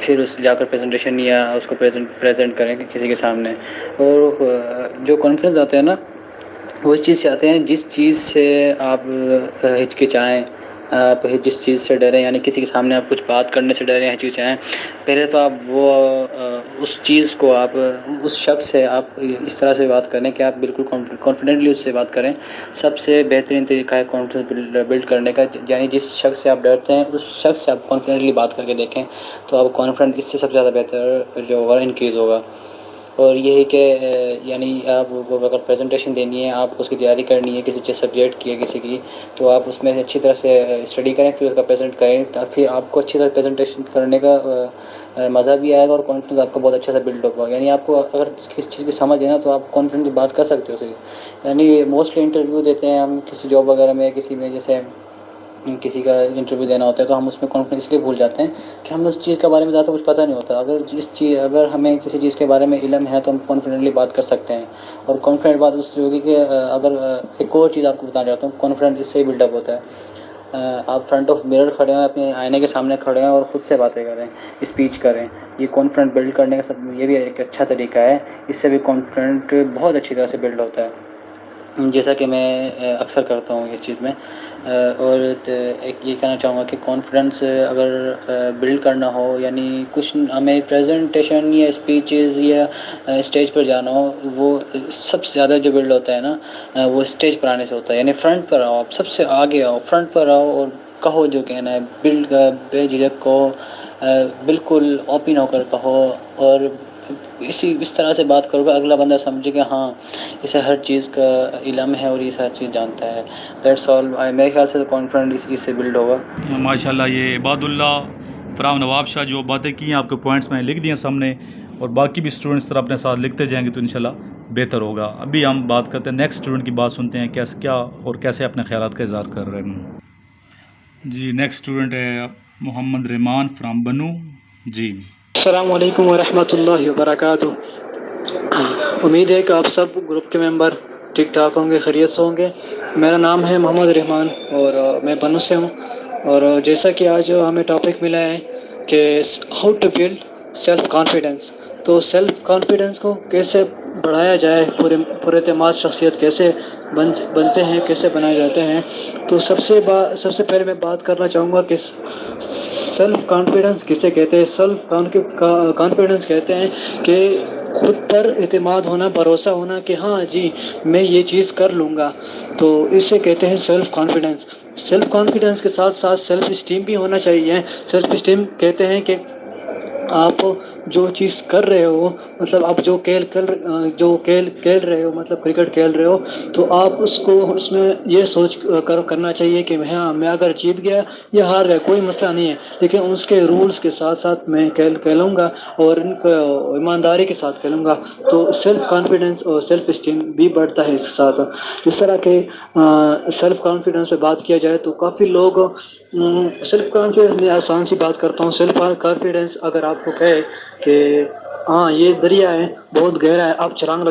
پھر اس جا کر پریزنٹیشن یا اس کو پریزنٹ کریں کسی کے سامنے. اور جو کانفیڈنس آتا ہے نا وہ اس چیز سے آتے ہیں جس چیز سے آپ ہچکچائیں, آپ جس چیز سے ڈریں, یعنی کسی کے سامنے آپ کچھ بات کرنے سے ڈریں ہچکچائیں, پہلے تو آپ وہ اس چیز کو آپ اس شخص سے آپ اس طرح سے بات کریں کہ آپ بالکل کانفیڈنٹلی اس سے بات کریں. سب سے بہترین طریقہ ہے کانفیڈنس بلڈ کرنے کا, یعنی جس شخص سے آپ ڈرتے ہیں اس شخص سے آپ کانفیڈنٹلی بات کر کے دیکھیں تو آپ کانفیڈنٹ اس سے سب سے زیادہ بہتر جو ہوگا انکریز ہوگا. اور یہی کہ یعنی آپ کو اگر پریزنٹیشن دینی ہے, آپ اس کی تیاری کرنی ہے کسی چیز سبجیکٹ کی ہے کسی کی, تو آپ اس میں اچھی طرح سے اسٹڈی کریں, پھر اس کا پریزنٹ کریں, پھر آپ کو اچھی طرح پریزنٹیشن کرنے کا مزہ بھی آئے گا اور کانفیڈنس آپ کا بہت اچھا سا بلڈ ہوگا. یعنی آپ کو اگر کسی چیز کی سمجھ ہے نا تو آپ کانفیڈنٹلی بات کر سکتے ہو. یعنی موسٹلی انٹرویو دیتے ہیں ہم کسی جاب وغیرہ میں, کسی میں جیسے کسی کا انٹرویو دینا ہوتا ہے تو ہم اس میں کانفیڈنس اس لیے بھول جاتے ہیں کہ ہمیں اس چیز کے بارے میں زیادہ کچھ پتہ نہیں ہوتا. اگر ہمیں کسی چیز کے بارے میں علم ہے تو ہم کانفیڈنٹلی بات کر سکتے ہیں. اور کانفیڈنٹ بات اس سے ہوگی کہ اگر ایک اور چیز آپ کو بتانا چاہتا ہوں, کانفیڈنس اس سے ہی بلڈ اپ ہوتا ہے. آپ فرنٹ آف مرر کھڑے ہیں, اپنے آئینے کے سامنے کھڑے ہیں اور خود سے باتیں کریں, اسپیچ کریں. یہ کانفیڈنٹ بلڈ کرنے کا یہ بھی ایک اچھا طریقہ ہے. اس سے بھی کانفیڈنٹ بہت اچھی طرح سے بلڈ ہوتا ہے, جیسا کہ میں اکثر کرتا ہوں اس چیز میں. اور ایک یہ کہنا چاہوں گا کہ کانفیڈنس اگر بلڈ کرنا ہو, یعنی کچھ ہمیں پریزنٹیشن یا اسپیچز یا اسٹیج پر جانا ہو, وہ سب سے زیادہ جو بلڈ ہوتا ہے نا وہ اسٹیج پر آنے سے ہوتا ہے. یعنی فرنٹ پر آؤ, آپ سب سے آگے آؤ, فرنٹ پر آؤ اور کہو جو کہنا ہے, بلڈ بے جھجک کہو, بالکل اوپن ہو کر کہو, اور اس طرح سے بات کرو گا اگلا بندہ سمجھے کہ ہاں اسے ہر چیز کا علم ہے اور یہ ہر چیز جانتا ہے. That's all. میرے خیال سے کانفیڈنس اس سے بلڈ ہوگا. ماشاء اللہ. یہ عباد اللہ فرام نواب شاہ جو باتیں کی ہیں آپ کے پوائنٹس میں لکھ دیے سامنے, اور باقی بھی اسٹوڈنٹس طرح اپنے ساتھ لکھتے جائیں گے تو انشاءاللہ بہتر ہوگا. ابھی ہم بات کرتے ہیں نیکسٹ اسٹوڈنٹ کی بات سنتے ہیں کیا اور کیسے اپنے خیالات کا اظہار کر رہے ہیں. جی نیکسٹ اسٹوڈنٹ ہے محمد رحمان فرام بنو. جی السلام علیکم ورحمۃ اللہ وبرکاتہ. امید ہے کہ آپ سب گروپ کے ممبر ٹھیک ٹھاک ہوں گے, خیریت سے ہوں گے. میرا نام ہے محمد رحمان اور میں بنو سے ہوں. اور جیسا کہ آج ہمیں ٹاپک ملا ہے کہ how to build self confidence, تو سیلف کانفیڈنس کو کیسے بڑھایا جائے, پر اعتماد شخصیت کیسے بنتے ہیں, کیسے بنائے جاتے ہیں. تو سب سے پہلے میں بات کرنا چاہوں گا کہ سیلف کانفیڈنس کسے کہتے ہیں. سیلف کانفیڈنس کہتے ہیں کہ خود پر اعتماد ہونا, بھروسہ ہونا کہ ہاں جی میں یہ چیز کر لوں گا, تو اسے کہتے ہیں سیلف کانفیڈنس. سیلف کانفیڈنس کے ساتھ ساتھ سیلف اسٹیم بھی ہونا چاہیے. سیلف اسٹیم کہتے ہیں کہ آپ جو چیز کر رہے ہو, مطلب آپ جو کھیل رہے ہو, مطلب کرکٹ کھیل رہے ہو, تو آپ اس میں یہ سوچ کر کرنا چاہیے کہ ہاں میں اگر جیت گیا یا ہار گیا کوئی مسئلہ نہیں ہے, لیکن اس کے رولز کے ساتھ ساتھ میں کھیلوں گا اور ان کو ایمانداری کے ساتھ کھیلوں گا. تو سیلف کانفیڈنس اور سیلف اسٹیم بھی بڑھتا ہے اس کے ساتھ. جس طرح کہ سیلف کانفیڈنس پہ بات کیا جائے تو کافی لوگ سیلف کانفیڈنس میں آسان سی بات کرتا ہوں. سیلف کانفیڈنس اگر آپ کو کہے کہ ہاں یہ دریا ہے بہت گہرا ہے, آپ چھلانگ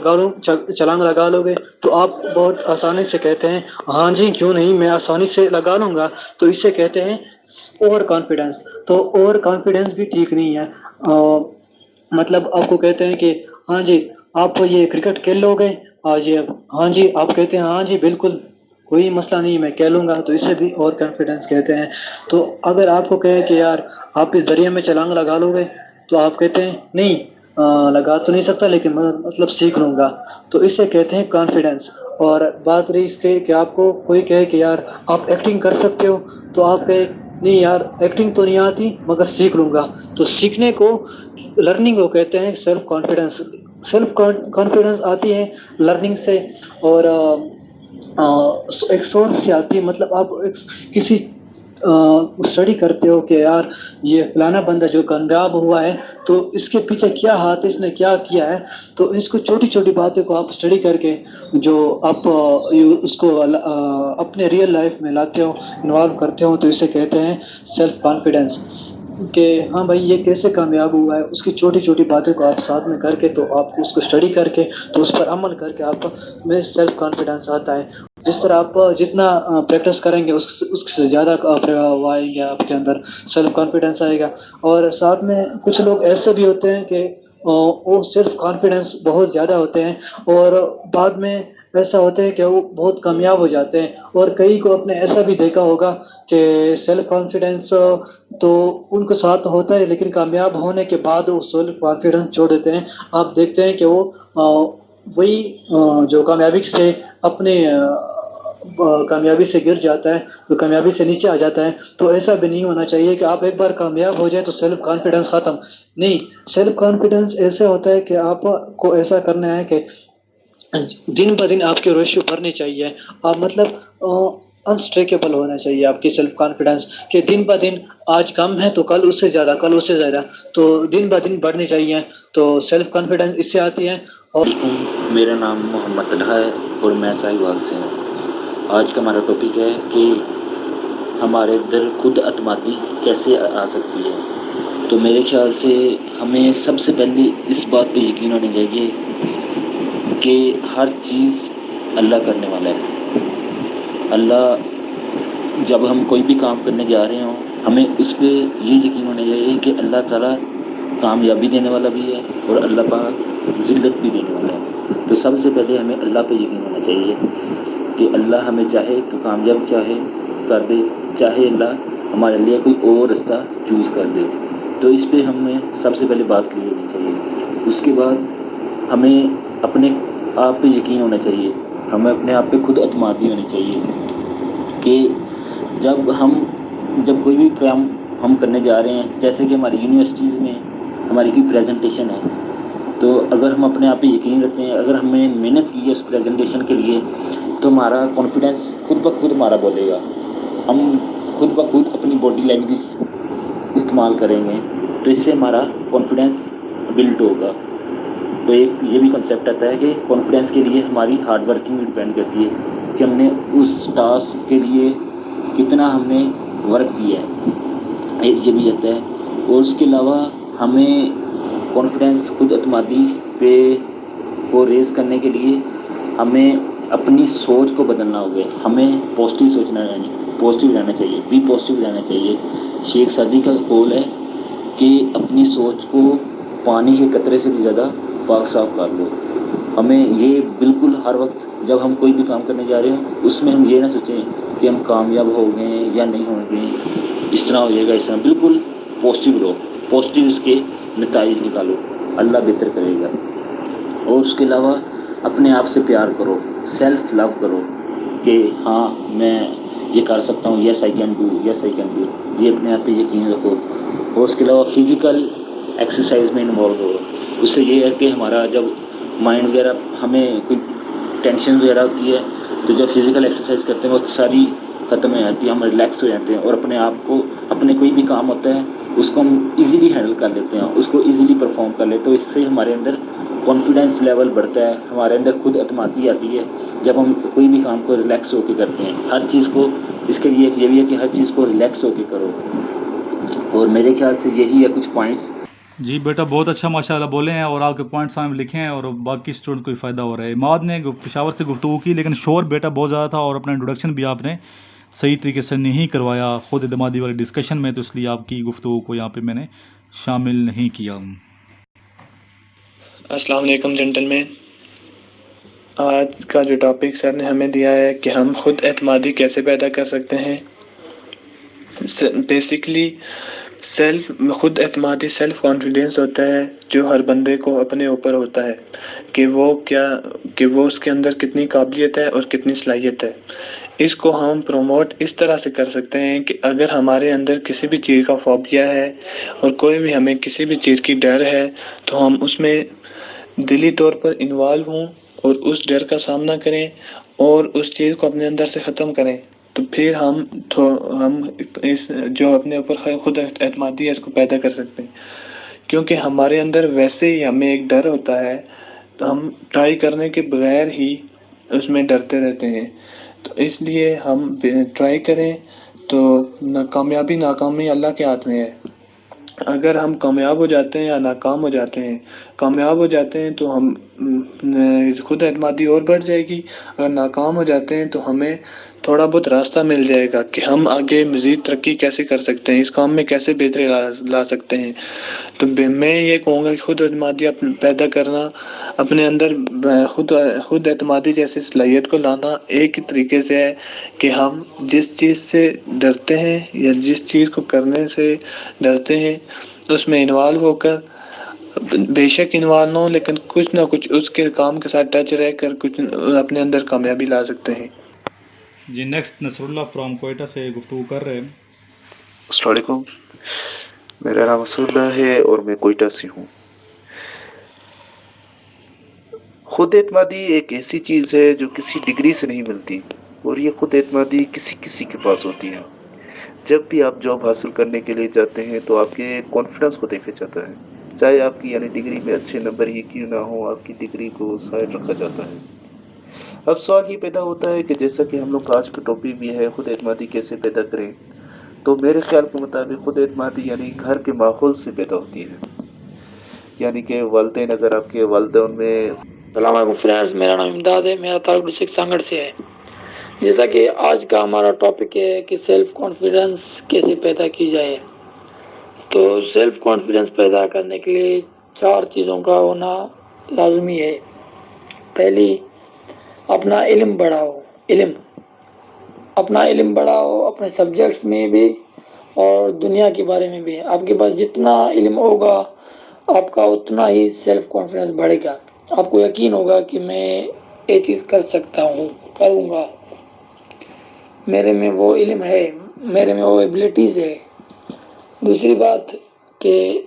لگا لو گے, تو آپ بہت آسانی سے کہتے ہیں ہاں جی کیوں نہیں میں آسانی سے لگا لوں گا, تو اسے کہتے ہیں اوور کانفیڈنس. تو اوور کانفیڈنس بھی ٹھیک نہیں ہے. مطلب آپ کو کہتے ہیں کہ ہاں جی آپ یہ کرکٹ کھیل لو گے آج, ہاں جی آپ کہتے ہیں ہاں جی بالکل کوئی مسئلہ نہیں میں کھیلوں گا, تو اسے بھی اوور کانفیڈنس کہتے ہیں. تو اگر آپ کو کہے کہ یار آپ اس دریا میں چھلانگ لگا لو گے, تو آپ کہتے ہیں نہیں لگا تو نہیں سکتا لیکن مطلب سیکھ لوں گا, تو اسے کہتے ہیں کانفیڈنس. اور بات رہی اس کے کہ آپ کو کوئی کہے کہ یار آپ ایکٹنگ کر سکتے ہو, تو آپ کہے نہیں یار ایکٹنگ تو نہیں آتی مگر سیکھ لوں گا, تو سیکھنے کو لرننگ کو کہتے ہیں سیلف کانفیڈنس. سیلف کانفیڈنس آتی ہے لرننگ سے, اور ایک سورس سے آتی ہے. مطلب آپ کسی اسٹڈی کرتے ہو کہ یار یہ فلانا بندہ جو کامیاب ہوا ہے تو اس کے پیچھے کیا ہاتھ, اس نے کیا کیا ہے, تو اس کو چھوٹی چھوٹی باتوں کو آپ اسٹڈی کر کے جو آپ اس کو اپنے ریئل لائف میں لاتے ہو, انوالو کرتے ہو, تو اسے کہتے ہیں سیلف کانفیڈنس. کہ ہاں بھائی یہ کیسے کامیاب ہوا ہے، اس کی چھوٹی چھوٹی باتوں کو آپ ساتھ میں کر کے، تو آپ اس کو اسٹڈی کر کے، تو اس پر عمل کر کے آپ میں سیلف کانفیڈنس آتا ہے. جس طرح آپ جتنا پریکٹس کریں گے اس سے زیادہ آپ وہ آئیں گے، آپ کے اندر سیلف کانفیڈنس آئے گا. اور ساتھ میں کچھ لوگ ایسے بھی ہوتے ہیں کہ وہ سیلف کانفیڈنس بہت زیادہ ہوتے ہیں، اور بعد میں ایسا ہوتا ہے کہ وہ بہت کامیاب ہو جاتے ہیں. اور کئی کو آپ نے ایسا بھی دیکھا ہوگا کہ سیلف کانفیڈنس تو ان کے ساتھ ہوتا ہے، لیکن کامیاب ہونے کے بعد وہ سیلف کانفیڈنس چھوڑ دیتے ہیں. آپ دیکھتے ہیں کہ وہ وہی جو کامیابی سے اپنے کامیابی سے گر جاتا ہے، تو کامیابی سے نیچے آ جاتا ہے. تو ایسا بھی نہیں ہونا چاہیے کہ آپ ایک بار کامیاب ہو جائیں تو سیلف کانفیڈنس ختم. نہیں، سیلف کانفیڈنس ایسے ہوتا ہے کہ آپ کو ایسا کرنا ہے کہ دن بہ دن آپ کی ریشو بڑھنی چاہیے. آپ مطلب انسٹریکیبل ہونا چاہیے آپ کی سیلف کانفیڈنس، کہ دن بہ دن آج کم ہے تو کل اس سے زیادہ، کل اس سے زیادہ، تو دن بہ دن بڑھنی چاہیے. تو سیلف کانفیڈنس اس سے آتی ہے. اور میرا نام محمد طلحہ ہے اور میں ساہیوال سے ہوں. آج کا ہمارا ٹاپک ہے کہ ہمارے اندر خود اعتمادی کیسے آ سکتی ہے. تو میرے خیال سے ہمیں سب سے پہلے اس بات پہ یقین ہونا چاہیے کہ ہر چیز اللہ کرنے والا ہے. اللہ جب ہم کوئی بھی کام کرنے جا رہے ہوں، ہمیں اس پہ یہ یقین ہونا چاہیے کہ اللہ تعالیٰ کامیابی دینے والا بھی ہے اور اللہ پاک ذلت بھی دینے والا ہے. تو سب سے پہلے ہمیں اللہ پہ یقین ہونا چاہیے کہ اللہ ہمیں چاہے تو کامیاب چاہے کر دے، چاہے اللہ ہمارے لیے کوئی اور رستہ چوز کر دے. تو اس پہ ہمیں سب سے پہلے بات کلیئر ہونی چاہیے. اس کے بعد ہمیں اپنے آپ پہ یقین ہونا چاہیے، ہمیں اپنے آپ پہ خود اعتمادی ہونی چاہیے کہ جب کوئی بھی کام ہم کرنے جا رہے ہیں، جیسے کہ ہماری یونیورسٹیز میں ہماری کوئی پریزنٹیشن ہے، تو اگر ہم اپنے آپ پہ یقین رکھتے ہیں، اگر ہم نے محنت کی ہے اس پریزنٹیشن کے لیے، تو ہمارا کانفیڈنس خود بخود ہمارا بولے گا. ہم خود بخود اپنی باڈی لینگویج استعمال کریں گے، تو اس سے ہمارا کانفیڈنس بلڈ ہوگا. تو ایک یہ بھی کنسیپٹ آتا ہے کہ کانفیڈنس کے لیے ہماری ہارڈ ورکنگ بھی ڈپینڈ کرتی ہے کہ ہم نے اس ٹاسک کے لیے کتنا ہم نے ورک کیا ہے. ایک یہ بھی آتا ہے. اور اس کے علاوہ ہمیں کانفیڈنس خود اعتمادی پہ کو ریز کرنے کے لیے ہمیں اپنی سوچ کو بدلنا ہوگا. ہمیں پازیٹیو رہنا چاہیے، بی پازیٹیو رہنا چاہیے. شیخ سعدی کا قول ہے کہ اپنی سوچ کو پانی کے قطرے سے بھی زیادہ پاک صاف کر لو. ہمیں یہ بالکل ہر وقت جب ہم کوئی بھی کام کرنے جا رہے ہوں، اس میں ہم یہ نہ سوچیں کہ ہم کامیاب ہو گئے ہیں یا نہیں ہو گئے، اس طرح ہو جائے گا، اس طرح. بالکل پازیٹیو رہو، پازیٹیو اس کے نتائج نکالو، اللہ بہتر کرے گا. اور اس کے علاوہ اپنے آپ سے پیار کرو، سیلف لو کرو کہ ہاں میں یہ کر سکتا ہوں، yes I can do, yes I can do. یہ اپنے آپ پہ یقین رکھو. اور اس کے علاوہ فزیکل ایکسرسائز میں انوالو ہو. اس سے یہ ہے کہ ہمارا جب مائنڈ وغیرہ ہمیں کوئی ٹینشن وغیرہ ہوتی ہے، تو جب فزیکل ایکسرسائز کرتے ہیں وہ ساری ختم ہو جاتی ہے، ہم ریلیکس ہو جاتے ہیں اور اپنے آپ کو اپنے کوئی بھی کام ہوتا ہے اس کو ہم ایزیلی ہینڈل کر لیتے ہیں، اس کو ایزیلی پرفارم کر لیتے ہیں. تو اس سے ہمارے اندر کانفیڈنس لیول بڑھتا ہے، ہمارے اندر خود اعتمادی آتی ہے جب ہم کوئی بھی کام کو ریلیکس ہو کے کرتے ہیں. ہر چیز کو اس کے لیے یہ بھی ہے کہ ہر چیز کو ریلیکس ہو کے کرو. اور میرے خیال سے یہی ہے کچھ پوائنٹس. جی بیٹا بہت اچھا ماشاء اللہ بولے ہیں اور آپ کے پوائنٹس ہمیں لکھے ہیں اور باقی اسٹوڈنٹ کو بھی فائدہ ہو رہا ہے. عماد نے پشاور سے گفتگو کی لیکن شور بیٹا بہت زیادہ تھا اور اپنا انٹروڈکشن بھی آپ نے صحیح طریقے سے نہیں کروایا خود اعتمادی والی ڈسکشن میں، تو اس لیے آپ کی گفتگو کو یہاں پہ میں نے شامل نہیں کیا. السلام علیکم جنٹل مین. آج کا جو ٹاپک سر نے ہمیں دیا ہے کہ ہم خود اعتمادی کیسے پیدا کر سکتے ہیں. بیسکلی خود اعتمادی سیلف کانفیڈنس ہوتا ہے جو ہر بندے کو اپنے اوپر ہوتا ہے کہ وہ اس کے اندر کتنی قابلیت ہے اور کتنی صلاحیت ہے. اس کو ہم پروموٹ اس طرح سے کر سکتے ہیں کہ اگر ہمارے اندر کسی بھی چیز کا فوبیا ہے اور کوئی بھی ہمیں کسی بھی چیز کی ڈر ہے، تو ہم اس میں دلی طور پر انوالو ہوں اور اس ڈر کا سامنا کریں اور اس چیز کو اپنے اندر سے ختم کریں. تو پھر ہم اس جو اپنے اوپر خود اعتمادی ہے اس کو پیدا کر سکتے ہیں. کیونکہ ہمارے اندر ویسے ہی ہمیں ایک ڈر ہوتا ہے، تو ہم ٹرائی کرنے کے بغیر ہی اس میں ڈرتے رہتے ہیں. تو اس لیے ہم ٹرائی کریں تو کامیابی ناکامی اللہ کے ہاتھ میں ہے. اگر ہم کامیاب ہو جاتے ہیں یا ناکام ہو جاتے ہیں، کامیاب ہو جاتے ہیں تو ہم خود اعتمادی اور بڑھ جائے گی، اگر ناکام ہو جاتے ہیں تو ہمیں تھوڑا بہت راستہ مل جائے گا کہ ہم آگے مزید ترقی کیسے کر سکتے ہیں، اس کام میں کیسے بہتری لا سکتے ہیں۔ تو میں یہ کہوں گا کہ خود اعتمادی پیدا کرنا، اپنے اندر خود اعتمادی جیسی صلاحیت کو لانا ایک ہی طریقے سے ہے کہ ہم جس چیز سے ڈرتے ہیں یا جس چیز کو کرنے سے ڈرتے ہیں اس میں انوالو ہو کر، بے شک انوالو نہ ہو لیکن کچھ نہ کچھ اس کے کام کے ساتھ ٹچ رہ کر کچھ اپنے اندر کامیابی لا سکتے ہیں۔ جی نیکسٹ نصر اللہ فرام کوئٹہ سے گفتگو کر رہے ہیں۔ السلام علیکم، میرا نام نصر اللہ ہے اور میں کوئٹہ سے ہوں۔ خود اعتمادی ایک ایسی چیز ہے جو کسی ڈگری سے نہیں ملتی، اور یہ خود اعتمادی کسی کے پاس ہوتی ہے۔ جب بھی آپ جاب حاصل کرنے کے لیے جاتے ہیں تو آپ کے کانفیڈنس کو دیکھا جاتا ہے، چاہے آپ کی ڈگری میں اچھے نمبر ہی کیوں نہ ہو، آپ کی ڈگری کو سائڈ رکھا جاتا ہے۔ اب سوال یہ پیدا ہوتا ہے کہ جیسا کہ ہم لوگ آج کا ٹاپک بھی ہے خود اعتمادی کیسے پیدا کریں، تو میرے خیال کے مطابق خود اعتمادی گھر کے ماحول سے پیدا ہوتی ہے، کہ والدین، اگر آپ کے والدین میں السلام علیکم فرینڈز، میرا نام امداد ہے، میرا تعلق ڈسٹرکٹ سانگڑ سے ہے۔ جیسا کہ آج کا ہمارا ٹاپک ہے کہ سیلف کانفیڈنس کیسے پیدا کی جائے، تو سیلف کانفیڈنس پیدا کرنے کے لیے 4 چیزوں کا ہونا لازمی ہے۔ پہلی، اپنا علم بڑھاؤ، اپنا علم بڑھاؤ، اپنے سبجیکٹس میں بھی اور دنیا کے بارے میں بھی۔ آپ کے پاس جتنا علم ہوگا آپ کا اتنا ہی سیلف کانفیڈنس بڑھے گا، آپ کو یقین ہوگا کہ میں یہ چیز کر سکتا ہوں، کروں گا، میرے میں وہ علم ہے، میرے میں وہ ایبلٹیز ہے۔ دوسری بات کہ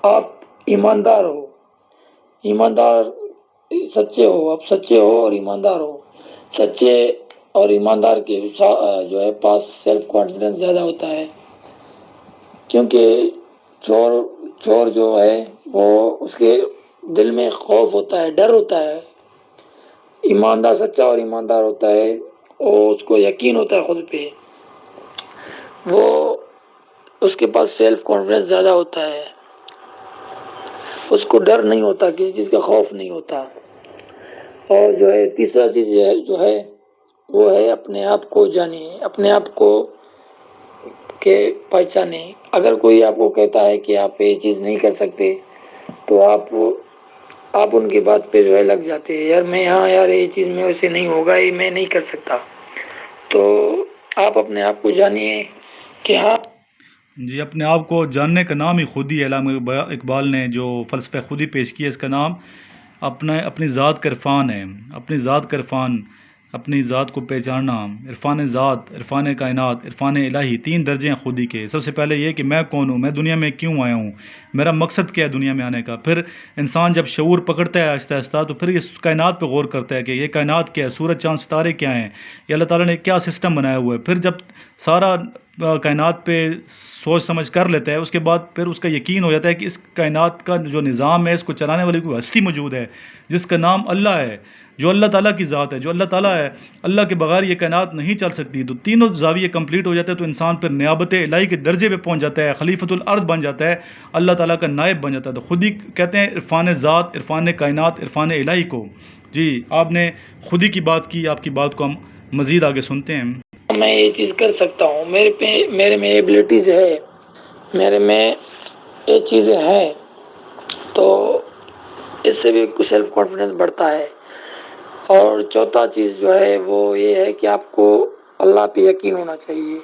آپ ایماندار ہو، سچے ہو، آپ سچے ہو اور ایماندار ہو۔ سچے اور ایماندار کے جو ہے پاس سیلف کانفیڈنس زیادہ ہوتا ہے، کیونکہ چور جو ہے وہ اس کے دل میں خوف ہوتا ہے، ڈر ہوتا ہے۔ ایماندار، سچا اور ایماندار ہوتا ہے، اور اس کو یقین ہوتا ہے خود پہ، وہ اس کے پاس سیلف کانفیڈنس زیادہ ہوتا ہے، اس کو ڈر نہیں ہوتا، کسی چیز کا خوف نہیں ہوتا۔ اور جو ہے تیسرا چیز جو ہے وہ ہے اپنے آپ کو جانیے، اپنے آپ کو کہ پہچانے۔ اگر کوئی آپ کو کہتا ہے کہ آپ یہ چیز نہیں کر سکتے تو آپ ان کی بات پہ جو ہے لگ جاتے ہیں، یار یہ چیز میں ویسے نہیں ہوگا، یہ میں نہیں کر سکتا۔ تو آپ اپنے آپ کو جانیے کہ ہاں جی، اپنے آپ کو جاننے کا نام ہی خود ہی ہے۔ علامہ اقبال نے جو فلسفہ خود ہی پیش کیا، اس کا نام اپنی ذات کا عرفان ہے۔ اپنی ذات کا عرفان، اپنی ذات کو پہچاننا، عرفان ذات، عرفان کائنات، عرفان الہی، 3 درجے ہیں خودی کے۔ سب سے پہلے یہ کہ میں کون ہوں، میں دنیا میں کیوں آیا ہوں، میرا مقصد کیا ہے دنیا میں آنے کا۔ پھر انسان جب شعور پکڑتا ہے آہستہ آہستہ تو پھر اس کائنات پہ غور کرتا ہے کہ یہ کائنات کیا ہے، سورج چاند ستارے کیا ہیں، یہ اللہ تعالیٰ نے کیا سسٹم بنایا ہوا ہے۔ پھر جب سارا کائنات پہ سوچ سمجھ کر لیتا ہے، اس کے بعد پھر اس کا یقین ہو جاتا ہے کہ اس کائنات کا جو نظام ہے، اس کو چلانے والی کوئی ہستی موجود ہے جس کا نام اللہ ہے، جو اللہ تعالیٰ کی ذات ہے، جو اللہ تعالیٰ ہے، اللہ کے بغیر یہ کائنات نہیں چل سکتی۔ تو تینوں زاویے کمپلیٹ ہو جاتے ہیں تو انسان پھر نیابت الہی کے درجے پہ پہنچ جاتا ہے، خلیفۃ الارض بن جاتا ہے، اللہ تعالیٰ کا نائب بن جاتا ہے۔ تو خود ہی کہتے ہیں عرفان ذات، عرفان کائنات، عرفان الہی کو۔ جی، آپ نے خود ہی کی بات کی، آپ کی بات کو ہم مزید آگے سنتے ہیں۔ میں یہ چیز کر سکتا ہوں، میرے میں ایبلٹیز ہے، میرے میں یہ چیزیں ہیں، تو اس سے بھی سیلف کانفیڈنس بڑھتا ہے۔ اور چوتھا چیز جو ہے وہ یہ ہے کہ آپ کو اللہ پہ یقین ہونا چاہیے،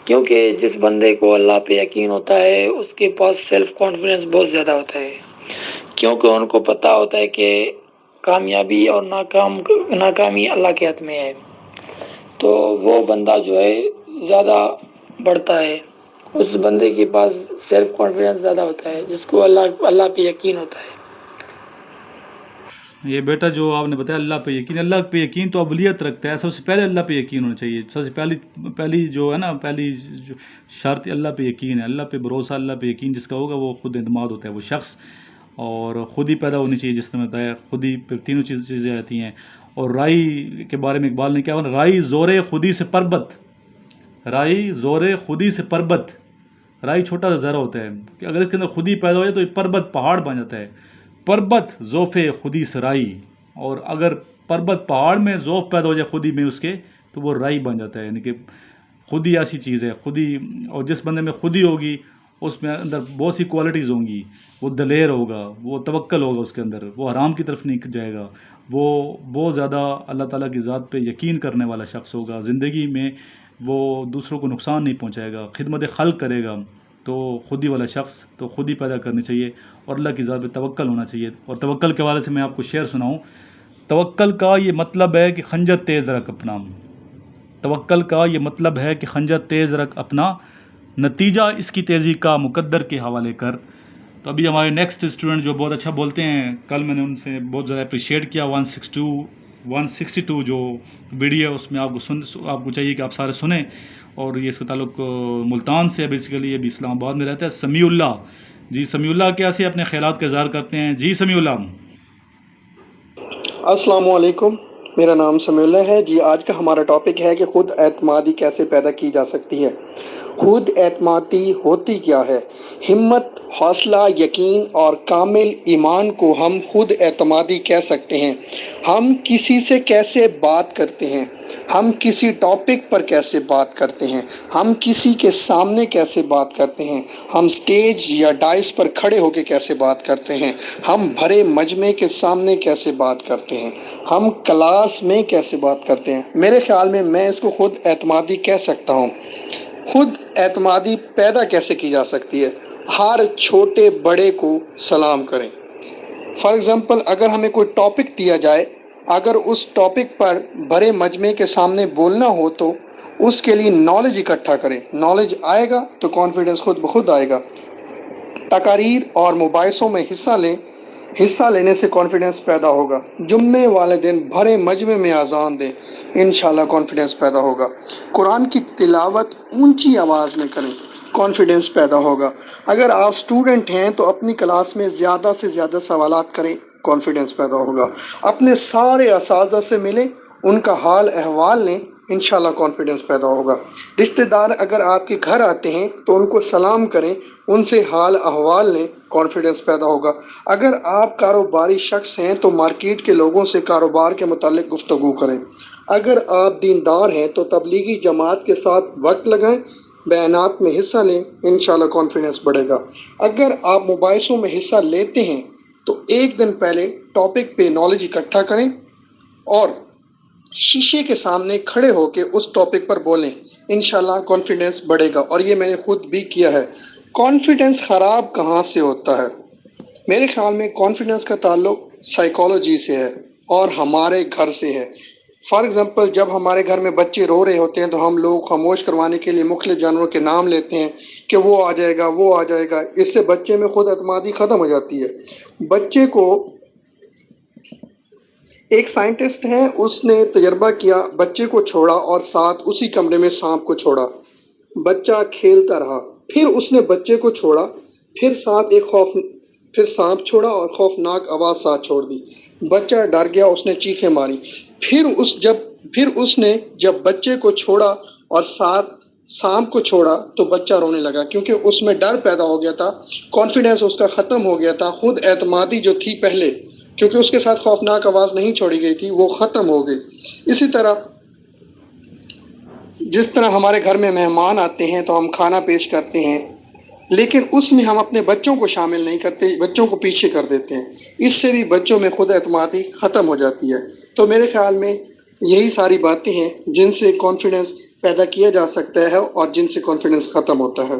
کیونکہ جس بندے کو اللہ پہ یقین ہوتا ہے اس کے پاس سیلف کانفیڈنس بہت زیادہ ہوتا ہے، کیونکہ ان کو پتہ ہوتا ہے کہ کامیابی اور ناکامی اللہ کے ہاتھ میں ہے، تو وہ بندہ جو ہے زیادہ بڑھتا ہے۔ اس بندے کے پاس سیلف کانفیڈنس زیادہ ہوتا ہے جس کو اللہ پہ یقین ہوتا ہے۔ یہ بیٹا جو آپ نے بتایا اللہ پہ یقین تو اولویت رکھتا ہے۔ سب سے پہلے اللہ پہ یقین ہونا چاہیے۔ سب سے پہلی جو ہے نا، پہلی جو شرط اللہ پہ یقین ہے، اللہ پہ بھروسہ، اللہ پہ یقین جس کا ہوگا وہ خود اعتماد ہوتا ہے وہ شخص، اور خود ہی پیدا ہونی چاہیے، جس طرح بتایا خود ہی پھر تینوں چیزیں آتی ہیں۔ اور رائی کے بارے میں اقبال نے کیا بولا، رائی زور خودی سے پربت، رائی زور خودی سے پربت، رائی چھوٹا سا ذرہ ہوتا ہے کہ اگر اس کے اندر خودی پیدا ہو جائے تو یہ پربت پہاڑ بن جاتا ہے. پربت ذوف خودی سرائی، اور اگر پربت پہاڑ میں ذوف پیدا ہو جائے خودی میں اس کے تو وہ رائی بن جاتا ہے. یعنی کہ خودی ایسی چیز ہے، خودی، اور جس بندے میں خودی ہوگی اس میں اندر بہت سی کوالٹیز ہوں گی. وہ دلیر ہوگا، وہ توکل ہوگا اس کے اندر، وہ حرام کی طرف نہیں جائے گا، وہ بہت زیادہ اللہ تعالیٰ کی ذات پہ یقین کرنے والا شخص ہوگا. زندگی میں وہ دوسروں کو نقصان نہیں پہنچائے گا، خدمت خلق کرے گا. تو خودی والا شخص تو خودی پیدا کرنی چاہیے اور اللہ کی ذات پہ توکل ہونا چاہیے. اور توکل کے حوالے سے میں آپ کو شعر سناؤں. توکل کا یہ مطلب ہے کہ خنجر تیز رکھ اپنا. توکل کا یہ مطلب ہے کہ خنجر تیز رکھ اپنا، نتیجہ اس کی تیزی کا مقدر کے حوالے کر. تو ابھی ہمارے نیکسٹ اسٹوڈنٹ جو بہت اچھا بولتے ہیں، کل میں نے ان سے بہت زیادہ اپریشیٹ کیا. 162 جو ویڈیو ہے اس میں آپ کو چاہیے کہ آپ سارے سنیں. اور یہ اس کا تعلق ملتان سے ہے، بیسیکلی یہ بھی اسلام آباد میں رہتا ہے. سمیع اللہ، جی سمیع اللہ کیسے اپنے خیالات کا اظہار کرتے ہیں؟ جی سمیع اللہ. السلام علیکم، میرا نام سمیع اللہ ہے. جی آج کا ہمارا ٹاپک ہے کہ خود اعتمادی کیسے پیدا کی جا سکتی ہے. خود اعتمادی ہوتی کیا ہے؟ ہمت، حوصلہ، یقین اور کامل ایمان کو ہم خود اعتمادی کہہ سکتے ہیں. ہم کسی سے کیسے بات کرتے ہیں، ہم کسی ٹاپک پر کیسے بات کرتے ہیں، ہم کسی کے سامنے کیسے بات کرتے ہیں، ہم سٹیج یا ڈائس پر کھڑے ہو کے کیسے بات کرتے ہیں، ہم بھرے مجمع کے سامنے کیسے بات کرتے ہیں، ہم کلاس میں کیسے بات کرتے ہیں. میرے خیال میں اس کو خود اعتمادی کہہ سکتا ہوں. خود اعتمادی پیدا کیسے کی جا سکتی ہے؟ ہر چھوٹے بڑے کو سلام کریں. فار ایگزامپل اگر ہمیں کوئی ٹاپک دیا جائے، اگر اس ٹاپک پر بڑے مجمع کے سامنے بولنا ہو تو اس کے لیے نالج اکٹھا کریں. نالج آئے گا تو کانفیڈنس خود بخود آئے گا. تقاریر اور مباحثوں میں حصہ لیں. حصہ لینے سے کانفیڈنس پیدا ہوگا. جمعے والے دن بھرے مجمع میں اذان دیں، انشاءاللہ کانفیڈنس پیدا ہوگا. قرآن کی تلاوت اونچی آواز میں کریں، کانفیڈنس پیدا ہوگا. اگر آپ سٹوڈنٹ ہیں تو اپنی کلاس میں زیادہ سے زیادہ سوالات کریں، کانفیڈنس پیدا ہوگا. اپنے سارے اساتذہ سے ملیں، ان کا حال احوال لیں، انشاءاللہ کانفیڈنس پیدا ہوگا. رشتہ دار اگر آپ کے گھر آتے ہیں تو ان کو سلام کریں، ان سے حال احوال لیں، کانفیڈنس پیدا ہوگا. اگر آپ کاروباری شخص ہیں تو مارکیٹ کے لوگوں سے کاروبار کے متعلق گفتگو کریں. اگر آپ دیندار ہیں تو تبلیغی جماعت کے ساتھ وقت لگائیں، بیانات میں حصہ لیں، انشاءاللہ کانفیڈنس بڑھے گا. اگر آپ مباحثوں میں حصہ لیتے ہیں تو ایک دن پہلے ٹاپک پہ نالج اکٹھا کریں اور شیشے کے سامنے کھڑے ہو کے اس ٹاپک پر بولیں، انشاءاللہ کانفیڈنس بڑھے گا. اور یہ میں نے خود بھی کیا ہے. کانفیڈنس خراب کہاں سے ہوتا ہے؟ میرے خیال میں کانفیڈنس کا تعلق سائیکالوجی سے ہے اور ہمارے گھر سے ہے. فار ایگزامپل جب ہمارے گھر میں بچے رو رہے ہوتے ہیں تو ہم لوگ خاموش کروانے کے لیے مختلف جانوروں کے نام لیتے ہیں کہ وہ آ جائے گا، وہ آ جائے گا. اس سے بچے میں خود اعتمادی ختم ہو جاتی ہے. بچے کو ایک سائنٹسٹ ہے، اس نے تجربہ کیا، بچے کو چھوڑا اور ساتھ اسی کمرے میں سانپ کو چھوڑا. بچہ کھیلتا رہا، پھر اس نے بچے کو چھوڑا، پھر سانپ چھوڑا اور خوفناک آواز ساتھ چھوڑ دی. بچہ ڈر گیا، اس نے چیخیں ماری. پھر اس نے جب بچے کو چھوڑا اور ساتھ سانپ کو چھوڑا تو بچہ رونے لگا کیونکہ اس میں ڈر پیدا ہو گیا تھا، کانفیڈنس اس کا ختم ہو گیا تھا. خود اعتمادی جو تھی پہلے، کیونکہ اس کے ساتھ خوفناک آواز نہیں چھوڑی گئی تھی، وہ ختم ہو گئی. اسی طرح جس طرح ہمارے گھر میں مہمان آتے ہیں تو ہم کھانا پیش کرتے ہیں، لیکن اس میں ہم اپنے بچوں کو شامل نہیں کرتے، بچوں کو پیچھے کر دیتے ہیں. اس سے بھی بچوں میں خود اعتمادی ختم ہو جاتی ہے. تو میرے خیال میں یہی ساری باتیں ہیں جن سے کانفیڈنس پیدا کیا جا سکتا ہے اور جن سے کانفیڈنس ختم ہوتا ہے.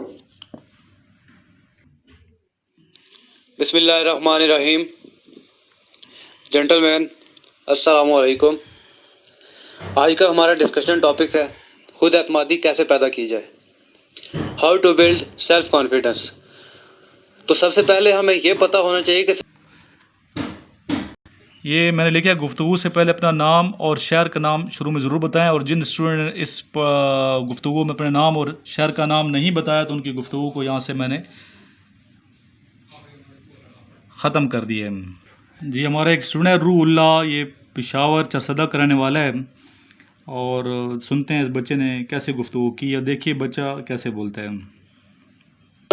بسم اللہ الرحمن الرحیم. جینٹل مین السلام علیکم. آج کا ہمارا ڈسکشن ٹاپک ہے خود اعتمادی کیسے پیدا کی جائے، how to build self confidence. تو سب سے پہلے ہمیں یہ پتہ ہونا چاہیے کہ یہ میں نے لکھا ہے گفتگو سے پہلے اپنا نام اور شہر کا نام شروع میں ضرور بتائیں، اور جن اسٹوڈنٹ نے اس گفتگو میں اپنے نام اور شہر کا نام نہیں بتایا تو ان کی گفتگو کو یہاں سے میں نے ختم کر دی ہے. جی ہمارا ایک اسٹوڈنٹ ہے روح اللہ، یہ پشاور چرسدہ کا رہنے والا ہے، اور سنتے ہیں اس بچے نے کیسے گفتگو کی، یا دیکھیے بچہ کیسے بولتا ہے.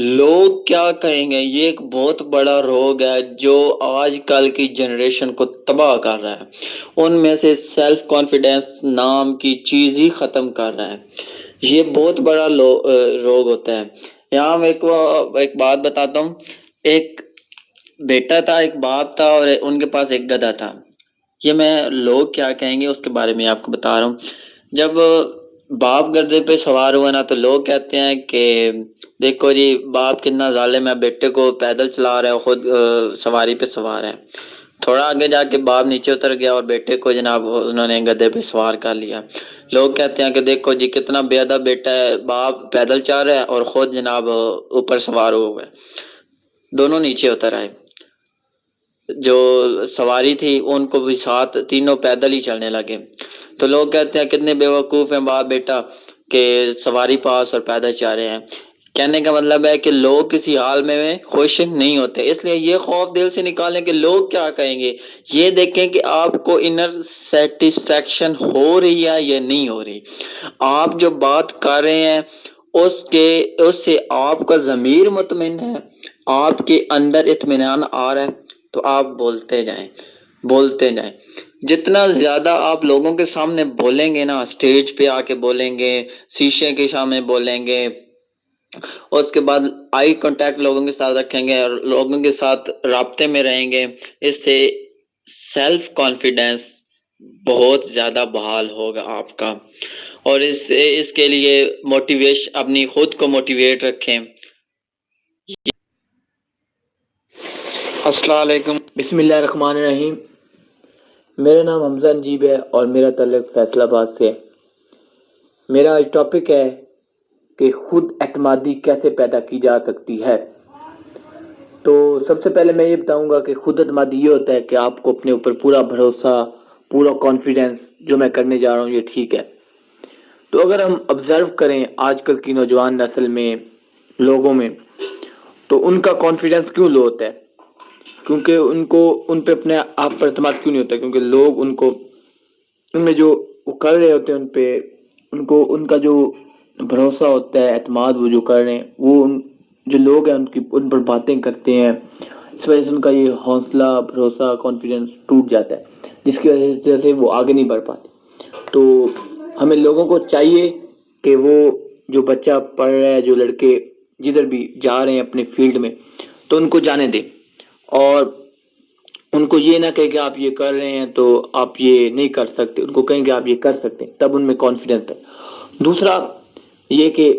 لوگ کیا کہیں گے، یہ ایک بہت بڑا روگ ہے جو آج کل کی جنریشن کو تباہ کر رہا ہے۔ ان میں سے سیلف کانفیڈنس نام کی چیز ہی ختم کر رہا ہے۔ یہ بہت بڑا روگ ہوتا ہے۔ یہاں میں ایک بات بتاتا ہوں۔ ایک بیٹا تھا، ایک باپ تھا، اور ان کے پاس ایک گدھا تھا۔ یہ میں لوگ کیا کہیں گے اس کے بارے میں آپ کو بتا رہا ہوں۔ جب باپ گدھے پہ سوار ہوا نا تو لوگ کہتے ہیں کہ دیکھو جی باپ کتنا ظالم ہے، بیٹے کو پیدل چلا رہا ہے، خود سواری پہ سوار ہے۔ تھوڑا آگے جا کے باپ نیچے اتر گیا اور بیٹے کو جناب انہوں نے گدھے پہ سوار کر لیا۔ لوگ کہتے ہیں کہ دیکھو جی کتنا بے ادب بیٹا ہے، باپ پیدل چل رہا ہے اور خود جناب اوپر سوار ہوا ہے۔ دونوں نیچے اتر آئے۔ جو سواری تھی ان کو بھی ساتھ، تینوں پیدل ہی چلنے لگے۔ تو لوگ کہتے ہیں کتنے بیوقوف ہیں باپ بیٹا کہ سواری پاس اور پیدل چل رہے ہیں۔ کہنے کا مطلب ہے کہ لوگ کسی حال میں خوش نہیں ہوتے، اس لیے یہ خوف دل سے نکالیں کہ لوگ کیا کہیں گے۔ یہ دیکھیں کہ آپ کو انر سیٹسفیکشن ہو رہی ہے یا نہیں ہو رہی۔ آپ جو بات کر رہے ہیں اس سے آپ کا ضمیر مطمئن ہے، آپ کے اندر اطمینان آ رہا ہے، تو آپ بولتے جائیں۔ جتنا زیادہ آپ لوگوں کے سامنے بولیں گے نا، اسٹیج پہ آ کے بولیں گے، شیشے کے سامنے بولیں گے، اور اس کے بعد آئی کانٹیکٹ لوگوں کے ساتھ رکھیں گے اور لوگوں کے ساتھ رابطے میں رہیں گے، اس سے سیلف کانفیڈنس بہت زیادہ بحال ہوگا آپ کا۔ اور اس کے لیے موٹیویشن، اپنی خود کو موٹیویٹ رکھیں۔ السلام علیکم، بسم اللہ الرحمن الرحیم۔ میرا نام حمزہ نجیب ہے اور میرا تعلق فیصل آباد سے ہے۔ میرا آج ٹاپک ہے کہ خود اعتمادی کیسے پیدا کی جا سکتی ہے۔ تو سب سے پہلے میں یہ بتاؤں گا کہ خود اعتمادی یہ ہوتا ہے کہ آپ کو اپنے اوپر پورا بھروسہ، پورا کانفیڈنس، جو میں کرنے جا رہا ہوں یہ ٹھیک ہے۔ تو اگر ہم آبزرو کریں آج کل کی نوجوان نسل میں، لوگوں میں، تو ان کا کانفیڈنس کیوں لو ہوتا ہے؟ کیونکہ ان پہ اپنے آپ پر اعتماد کیوں نہیں ہوتا؟ کیونکہ لوگ ان میں جو وہ کر رہے ہوتے ہیں ان کا جو بھروسہ ہوتا ہے، اعتماد وہ جو کر رہے ہیں، وہ جو لوگ ہیں ان پر باتیں کرتے ہیں، اس وجہ سے ان کا یہ حوصلہ، بھروسہ، کانفیڈنس ٹوٹ جاتا ہے، جس کی وجہ سے وہ آگے نہیں بڑھ پاتے۔ تو ہمیں لوگوں کو چاہیے کہ وہ جو بچہ پڑھ رہا ہے، جو لڑکے جدھر بھی جا رہے ہیں اپنے فیلڈ میں، تو ان کو جانے دیں اور ان کو یہ نہ کہے کہ آپ یہ کر رہے ہیں تو آپ یہ نہیں کر سکتے، ان کو کہیں کہ آپ یہ کر سکتے ہیں، تب ان میں کانفیڈنس ہے۔ دوسرا یہ کہ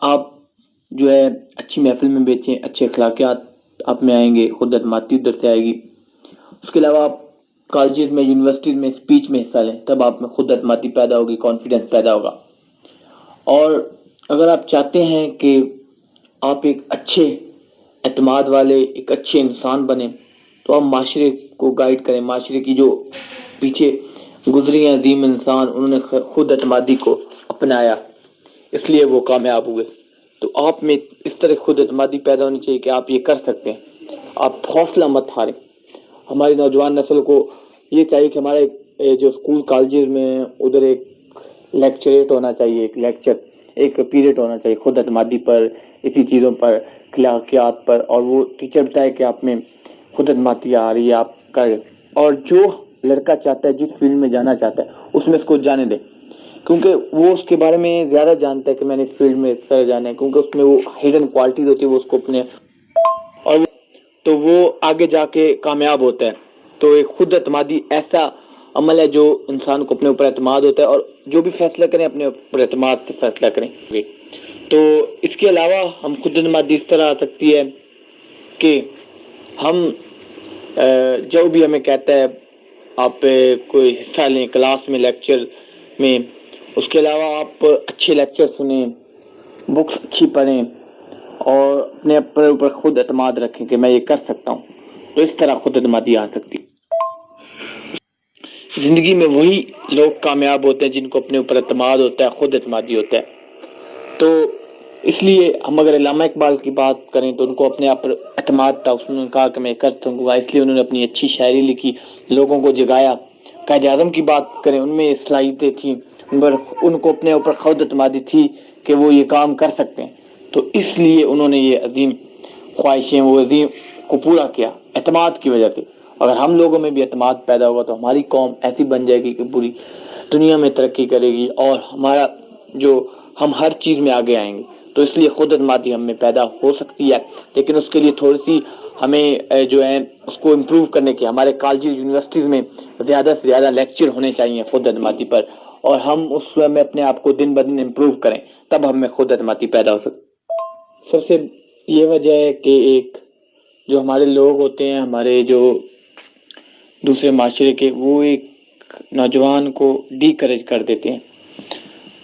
آپ جو ہے اچھی محفل میں بیچیں، اچھے اخلاقیات آپ میں آئیں گے، خود اعتمادی ادھر سے آئے گی۔ اس کے علاوہ آپ کالجز میں، یونیورسٹیز میں اسپیچ میں حصہ لیں، تب آپ میں خود اعتمادی پیدا ہوگی، کانفیڈنس پیدا ہوگا۔ اور اگر آپ چاہتے ہیں کہ آپ ایک اچھے اعتماد والے، ایک اچھے انسان بنیں، تو آپ معاشرے کو گائیڈ کریں۔ معاشرے کی جو پیچھے گزری ہیں عظیم انسان، انہوں نے خود اعتمادی کو اپنایا، اس لیے وہ کامیاب ہوئے۔ تو آپ میں اس طرح خود اعتمادی پیدا ہونی چاہیے کہ آپ یہ کر سکتے ہیں، آپ حوصلہ مت ہاریں۔ ہماری نوجوان نسل کو یہ چاہیے کہ ہمارے جو اسکول کالجز میں ادھر ایک لیکچریٹ ہونا چاہیے، ایک پیریڈ ہونا چاہیے خود اعتمادی پر، اسی چیزوں پر، اخلاقیات پر، اور وہ ٹیچر بتائے کہ آپ میں خود اعتمادی آ رہی ہے، آپ کر۔ اور جو لڑکا چاہتا ہے، جس فیلڈ میں جانا چاہتا ہے، اس میں اس کو جانے دیں، کیونکہ وہ اس کے بارے میں زیادہ جانتا ہے کہ میں نے اس فیلڈ میں اس طرح جانا ہے، کیونکہ اس میں وہ ہڈن کوالٹیز ہوتی ہے، وہ اس کو اپنے، اور تو وہ آگے جا کے کامیاب ہوتا ہے۔ تو ایک خود اعتمادی ایسا عمل ہے جو انسان کو اپنے اوپر اعتماد ہوتا ہے، اور جو بھی فیصلہ کریں اپنے اوپر اعتماد سے فیصلہ کریں۔ تو اس کے علاوہ ہم خود اعتمادی اس طرح آ سکتی ہے کہ ہم جو بھی ہمیں کہتا ہے آپ کوئی حصہ لیں کلاس میں، لیکچر میں، اس کے علاوہ آپ اچھے لیکچر سنیں، بکس اچھی پڑھیں، اور اپنے اوپر خود اعتماد رکھیں کہ میں یہ کر سکتا ہوں۔ تو اس طرح خود اعتمادی آ سکتی ہے۔ زندگی میں وہی لوگ کامیاب ہوتے ہیں جن کو اپنے اوپر اعتماد ہوتا ہے، خود اعتمادی ہوتا ہے۔ تو اس لیے ہم اگر علامہ اقبال کی بات کریں تو ان کو اپنے آپ پر اعتماد تھا، اس نے کہا کہ میں کر سکوں گا، اس لیے انہوں نے اپنی اچھی شاعری لکھی، لوگوں کو جگایا۔ قائد اعظم کی بات کریں، ان میں صلاحیتیں تھیں، ان کو اپنے اوپر خود اعتمادی تھی کہ وہ یہ کام کر سکتے ہیں۔ تو اس لیے انہوں نے یہ عظیم خواہشیں وہ عظیم کو پورا کیا اعتماد کی وجہ سے. اگر ہم لوگوں میں بھی اعتماد پیدا ہوگا تو ہماری قوم ایسی بن جائے گی کہ پوری دنیا میں ترقی کرے گی اور ہمارا جو ہم ہر چیز میں آگے آئیں گے. تو اس لیے خود اعتمادی ہم میں پیدا ہو سکتی ہے، لیکن اس کے لیے تھوڑی سی ہمیں جو ہے اس کو امپروو کرنے کے ہمارے کالجز یونیورسٹیز میں زیادہ سے زیادہ لیکچر ہونے چاہیے خود اعتمادی پر، اور ہم اس میں اپنے آپ کو دن بدن امپروو کریں، تب ہم میں خود اعتمادی پیدا ہو سکتی. سب سے یہ وجہ ہے کہ ایک جو ہمارے لوگ ہوتے ہیں، ہمارے جو دوسرے معاشرے کے، وہ ایک نوجوان کو ڈی کریج کر دیتے ہیں،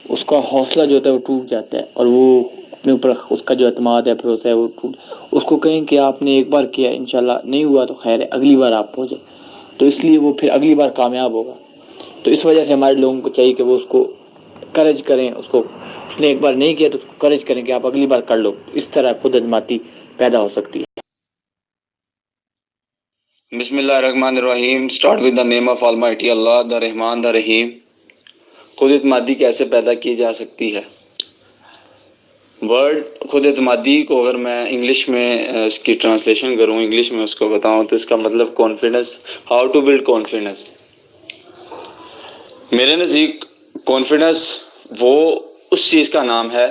اس کا حوصلہ جو ہوتا ہے وہ ٹوٹ جاتا ہے، اور وہ اپنے اوپر اس کا جو اعتماد ہے بھروسہ ہے وہ ٹوٹ. اس کو کہیں کہ آپ نے ایک بار کیا، انشاءاللہ نہیں ہوا تو خیر ہے، اگلی بار آپ ہو جائے، تو اس لیے وہ پھر اگلی بار کامیاب ہوگا. تو اس وجہ سے ہمارے لوگوں کو چاہیے کہ وہ اس کو کریج کریں، اس نے ایک بار نہیں کیا تو اس کو کریج کریں کہ آپ اگلی بار کر لو. اس طرح خود اعتمادی پیدا ہو سکتی ہے. بسم اللہ الرحمن الرحیم. Start with the name of almighty Allah the Rahman the Rahim. خود اعتمادی کیسے پیدا کی جا سکتی ہے؟ ورڈ خود اعتمادی کو اگر میں انگلش میں اس کی ٹرانسلیشن کروں، انگلش میں اس کو بتاؤں تو اس کا مطلب confidence, how to build confidence. میرے نزدیک کانفیڈنس وہ اس چیز کا نام ہے.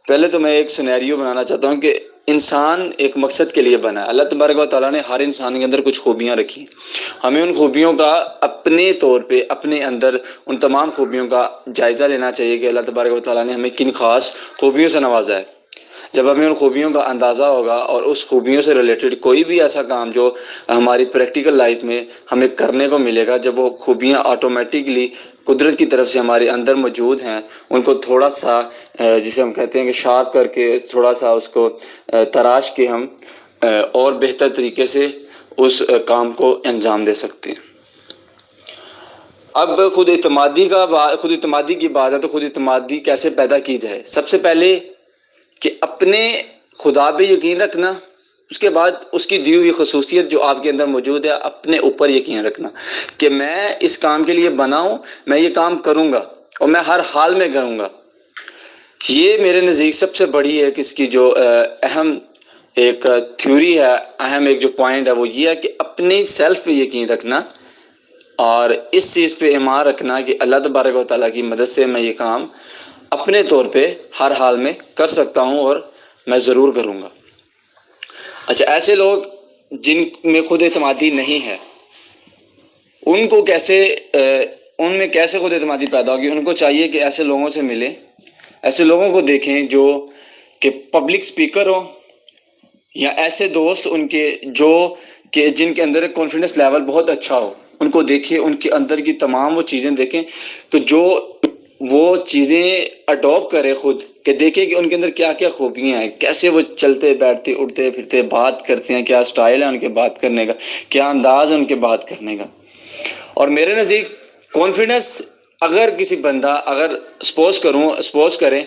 پہلے تو میں ایک سینیریو بنانا چاہتا ہوں کہ انسان ایک مقصد کے لیے بنا ہے. اللہ تبارک و تعالیٰ نے ہر انسان کے اندر کچھ خوبیاں رکھی، ہمیں ان خوبیوں کا اپنے طور پہ اپنے اندر ان تمام خوبیوں کا جائزہ لینا چاہیے کہ اللہ تبارک و تعالیٰ نے ہمیں کن خاص خوبیوں سے نوازا ہے. جب ہمیں ان خوبیوں کا اندازہ ہوگا اور اس خوبیوں سے ریلیٹڈ کوئی بھی ایسا کام جو ہماری پریکٹیکل لائف میں ہمیں کرنے کو ملے گا، جب وہ خوبیاں آٹومیٹکلی قدرت کی طرف سے ہمارے اندر موجود ہیں، ان کو تھوڑا سا جسے ہم کہتے ہیں کہ شارپ کر کے تھوڑا سا اس کو تراش کے ہم اور بہتر طریقے سے اس کام کو انجام دے سکتے ہیں. اب خود اعتمادی کی بات ہے تو خود اعتمادی کیسے پیدا کی جائے؟ سب سے پہلے کہ اپنے خدا پہ یقین رکھنا، اس کے بعد اس کی دی ہوئی خصوصیت جو آپ کے اندر موجود ہے اپنے اوپر یقین رکھنا کہ میں اس کام کے لیے بنا ہوں، میں یہ کام کروں گا اور میں ہر حال میں کروں گا. یہ میرے نزدیک سب سے بڑی ہے کہ اس کی جو اہم ایک تھیوری ہے، اہم ایک جو پوائنٹ ہے وہ یہ ہے کہ اپنی سیلف پہ یقین رکھنا اور اس چیز پہ ایمان رکھنا کہ اللہ تبارک و تعالیٰ کی مدد سے میں یہ کام اپنے طور پہ ہر حال میں کر سکتا ہوں اور میں ضرور کروں گا. اچھا، ایسے لوگ جن میں خود اعتمادی نہیں ہے ان میں کیسے خود اعتمادی پیدا ہوگی؟ ان کو چاہیے کہ ایسے لوگوں سے ملیں، ایسے لوگوں کو دیکھیں جو کہ پبلک سپیکر ہوں، یا ایسے دوست ان کے جو کہ جن کے اندر کانفیڈنس لیول بہت اچھا ہو. ان کو دیکھیں، ان کے اندر کی تمام وہ چیزیں دیکھیں تو جو وہ چیزیں اڈاپٹ کرے خود، کہ دیکھیں کہ ان کے اندر کیا کیا خوبیاں ہیں، کیسے وہ چلتے بیٹھتے اٹھتے پھرتے بات کرتے ہیں، کیا سٹائل ہے ان کے بات کرنے کا، کیا انداز ہے ان کے بات کرنے کا. اور میرے نزدیک کانفیڈنس اگر کسی بندہ سپوز کریں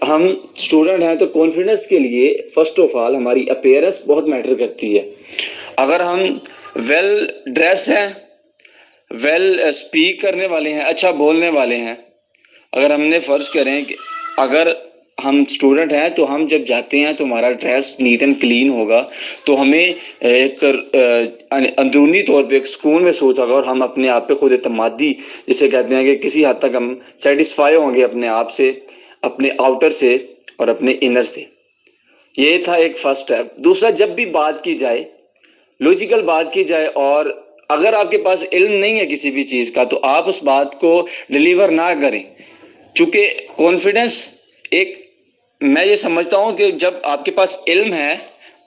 ہم اسٹوڈنٹ ہیں تو کانفیڈنس کے لیے فرسٹ آف آل ہماری اپیئرنس بہت میٹر کرتی ہے. اگر ہم ویل ڈریس ہیں، ویل اسپیک کرنے والے ہیں، اچھا بولنے والے ہیں، اگر ہم نے فرض کریں کہ اگر ہم اسٹوڈنٹ ہیں تو ہم جب جاتے ہیں تو ہمارا ڈریس نیٹ اینڈ کلین ہوگا تو ہمیں ایک اندرونی طور پہ ایک سکون محسوس ہوگا اور ہم اپنے آپ پہ خود اعتمادی جسے کہتے ہیں کہ کسی حد تک ہم سیٹسفائی ہوں گے اپنے آپ سے، اپنے آؤٹر سے اور اپنے انر سے. یہ تھا ایک فرسٹ اسٹیپ. دوسرا، جب بھی بات کی جائے، لوجیکل بات کی جائے، اور اگر آپ کے پاس علم نہیں ہے کسی بھی چیز کا تو آپ اس بات کو ڈلیور نہ کریں، چونکہ کانفیڈنس میں یہ سمجھتا ہوں کہ جب آپ کے پاس علم ہے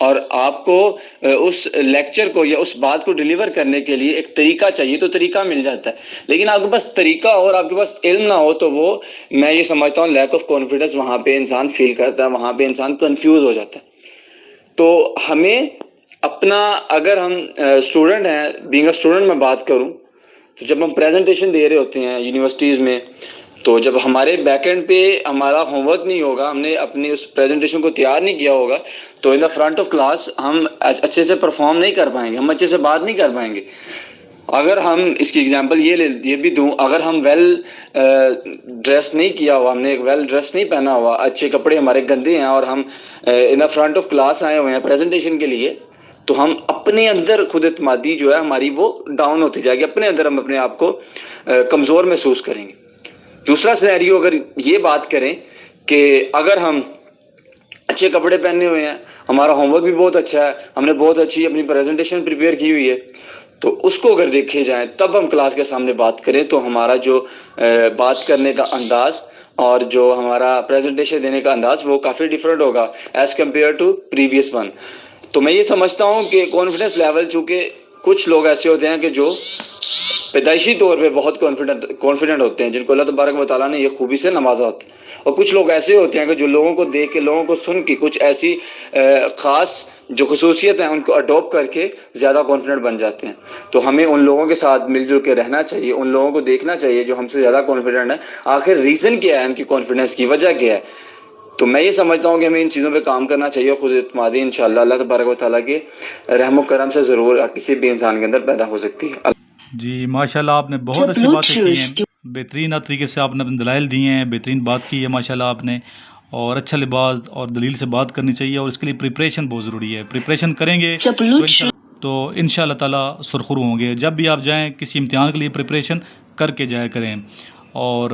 اور آپ کو اس لیکچر کو یا اس بات کو ڈلیور کرنے کے لیے ایک طریقہ چاہیے تو طریقہ مل جاتا ہے. لیکن آپ کے پاس طریقہ ہو اور آپ کے پاس علم نہ ہو تو وہ میں یہ سمجھتا ہوں لیک آف کانفیڈنس وہاں پہ انسان فیل کرتا ہے، وہاں پہ انسان کنفیوز ہو جاتا ہے. تو ہمیں اپنا، اگر ہم اسٹوڈنٹ ہیں، بینگ اے اسٹوڈنٹ میں بات کروں تو جب ہم پریزنٹیشن دے رہے ہوتے ہیں یونیورسٹیز میں، تو جب ہمارے بیک اینڈ پہ ہمارا ہوم ورک نہیں ہوگا، ہم نے اپنی اس پریزنٹیشن کو تیار نہیں کیا ہوگا تو ان دا فرنٹ آف کلاس ہم اچھے سے پرفارم نہیں کر پائیں گے، ہم اچھے سے بات نہیں کر پائیں گے. اگر ہم اس کی اگزامپل یہ بھی دوں، اگر ہم ویل ڈریس نہیں کیا ہوا، ہم نے ایک ویل ڈریس نہیں پہنا ہوا، اچھے کپڑے ہمارے گندے ہیں اور ہم ان دا فرنٹ آف کلاس آئے ہوئے ہیں پریزنٹیشن کے لیے، تو ہم اپنے اندر خود اعتمادی جو ہے ہماری وہ ڈاؤن ہوتی جائے گی، اپنے اندر ہم اپنے آپ کو کمزور محسوس کریں گے۔ دوسرا سینیریو اگر یہ بات کریں کہ اگر ہم اچھے کپڑے پہنے ہوئے ہیں، ہمارا ہوم ورک بھی بہت اچھا ہے، ہم نے بہت اچھی اپنی پریزنٹیشن پریپیئر کی ہوئی ہے، تو اس کو اگر دیکھے جائیں تب ہم کلاس کے سامنے بات کریں تو ہمارا جو بات کرنے کا انداز اور جو ہمارا پریزنٹیشن دینے کا انداز وہ کافی ڈفرینٹ ہوگا as compare to previous one. تو میں یہ سمجھتا ہوں کہ کانفیڈنس لیول، چونکہ کچھ لوگ ایسے ہوتے ہیں کہ جو پیدائشی طور پہ بہت کانفیڈنٹ ہوتے ہیں، جن کو اللہ تبارک و تعالیٰ نے یہ خوبی سے نوازا ہوتا ہے، اور کچھ لوگ ایسے ہوتے ہیں کہ جو لوگوں کو دیکھ کے، لوگوں کو سن کے، کچھ ایسی خاص جو خصوصیت ہیں ان کو اڈاپٹ کر کے زیادہ کانفیڈنٹ بن جاتے ہیں۔ تو ہمیں ان لوگوں کے ساتھ مل جل کے رہنا چاہیے، ان لوگوں کو دیکھنا چاہیے جو ہم سے زیادہ کانفیڈنٹ ہیں، آخر ریزن کیا ہے ان کی کانفیڈنس کی، وجہ کیا ہے۔ تو میں یہ سمجھتا ہوں کہ ہمیں ان چیزوں پہ کام کرنا چاہیے، خود اعتمادی انشاءاللہ اللہ تبارک و تعالیٰ کے رحم و کرم سے ضرور کسی بھی انسان کے اندر پیدا ہو سکتی ہے۔ جی ماشاءاللہ آپ نے بہت اچھی باتیں کی ہیں، بہترین طریقے سے آپ نے اپنے دلائل دیے ہیں، بہترین بات کی ہے ماشاءاللہ آپ نے، اور اچھا لباس اور دلیل سے بات کرنی چاہیے، اور اس کے لیے پریپریشن بہت ضروری ہے۔ پریپریشن کریں گے تو انشاءاللہ تعالیٰ سرخرو ہوں گے۔ جب بھی آپ جائیں کسی امتحان کے لیے پریپریشن کر کے جایا کریں، اور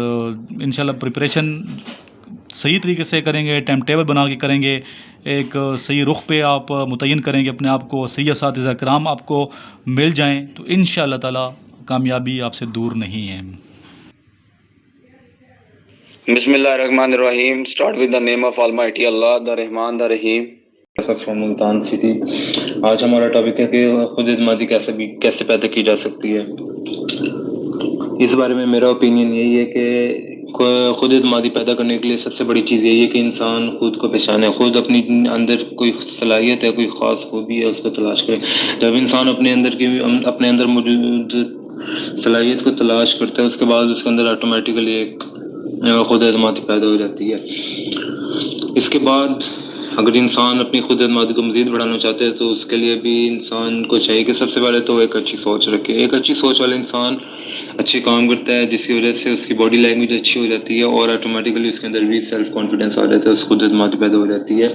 انشاءاللہ پریپریشن صحیح طریقے سے کریں گے، ٹائم ٹیبل بنا کے کریں گے، ایک صحیح رخ پہ آپ متعین کریں گے اپنے آپ کو، صحیح اساتذہ کرام آپ کو مل جائیں تو انشاءاللہ تعالیٰ کامیابی آپ سے دور نہیں ہے۔ بسم اللہ الرحمن الرحیم، start with the name of almighty Allah, the Rahman the Rahim. From Multan city. آج ہمارا ٹاپک ہے کہ خود اعتمادی کیسے پیدا کی جا سکتی ہے۔ اس بارے میں میرا اوپینین یہی ہے کہ خود اعتمادی پیدا کرنے کے لیے سب سے بڑی چیز یہی ہے کہ انسان خود کو پہچانے، خود اپنی اندر کوئی صلاحیت ہے، کوئی خاص خوبی ہے، اس کو تلاش کرے۔ جب انسان اپنے اندر موجود صلاحیت کو تلاش کرتا ہے، اس کے بعد اس کے اندر آٹومیٹیکلی ایک خود اعتمادی پیدا ہو جاتی ہے۔ اس کے بعد اگر انسان اپنی خود اعتمادی کو مزید بڑھانا چاہتے ہیں تو اس کے لیے بھی انسان کو چاہیے کہ سب سے پہلے تو ایک اچھی سوچ رکھے۔ ایک اچھی سوچ والا انسان اچھے کام کرتا ہے، جس کی وجہ سے اس کی باڈی لینگویج اچھی ہو جاتی ہے اور آٹومیٹیکلی اس کے اندر بھی سیلف کانفیڈنس آ جاتا ہے، اس خود اعتمادی پیدا ہو جاتی ہے۔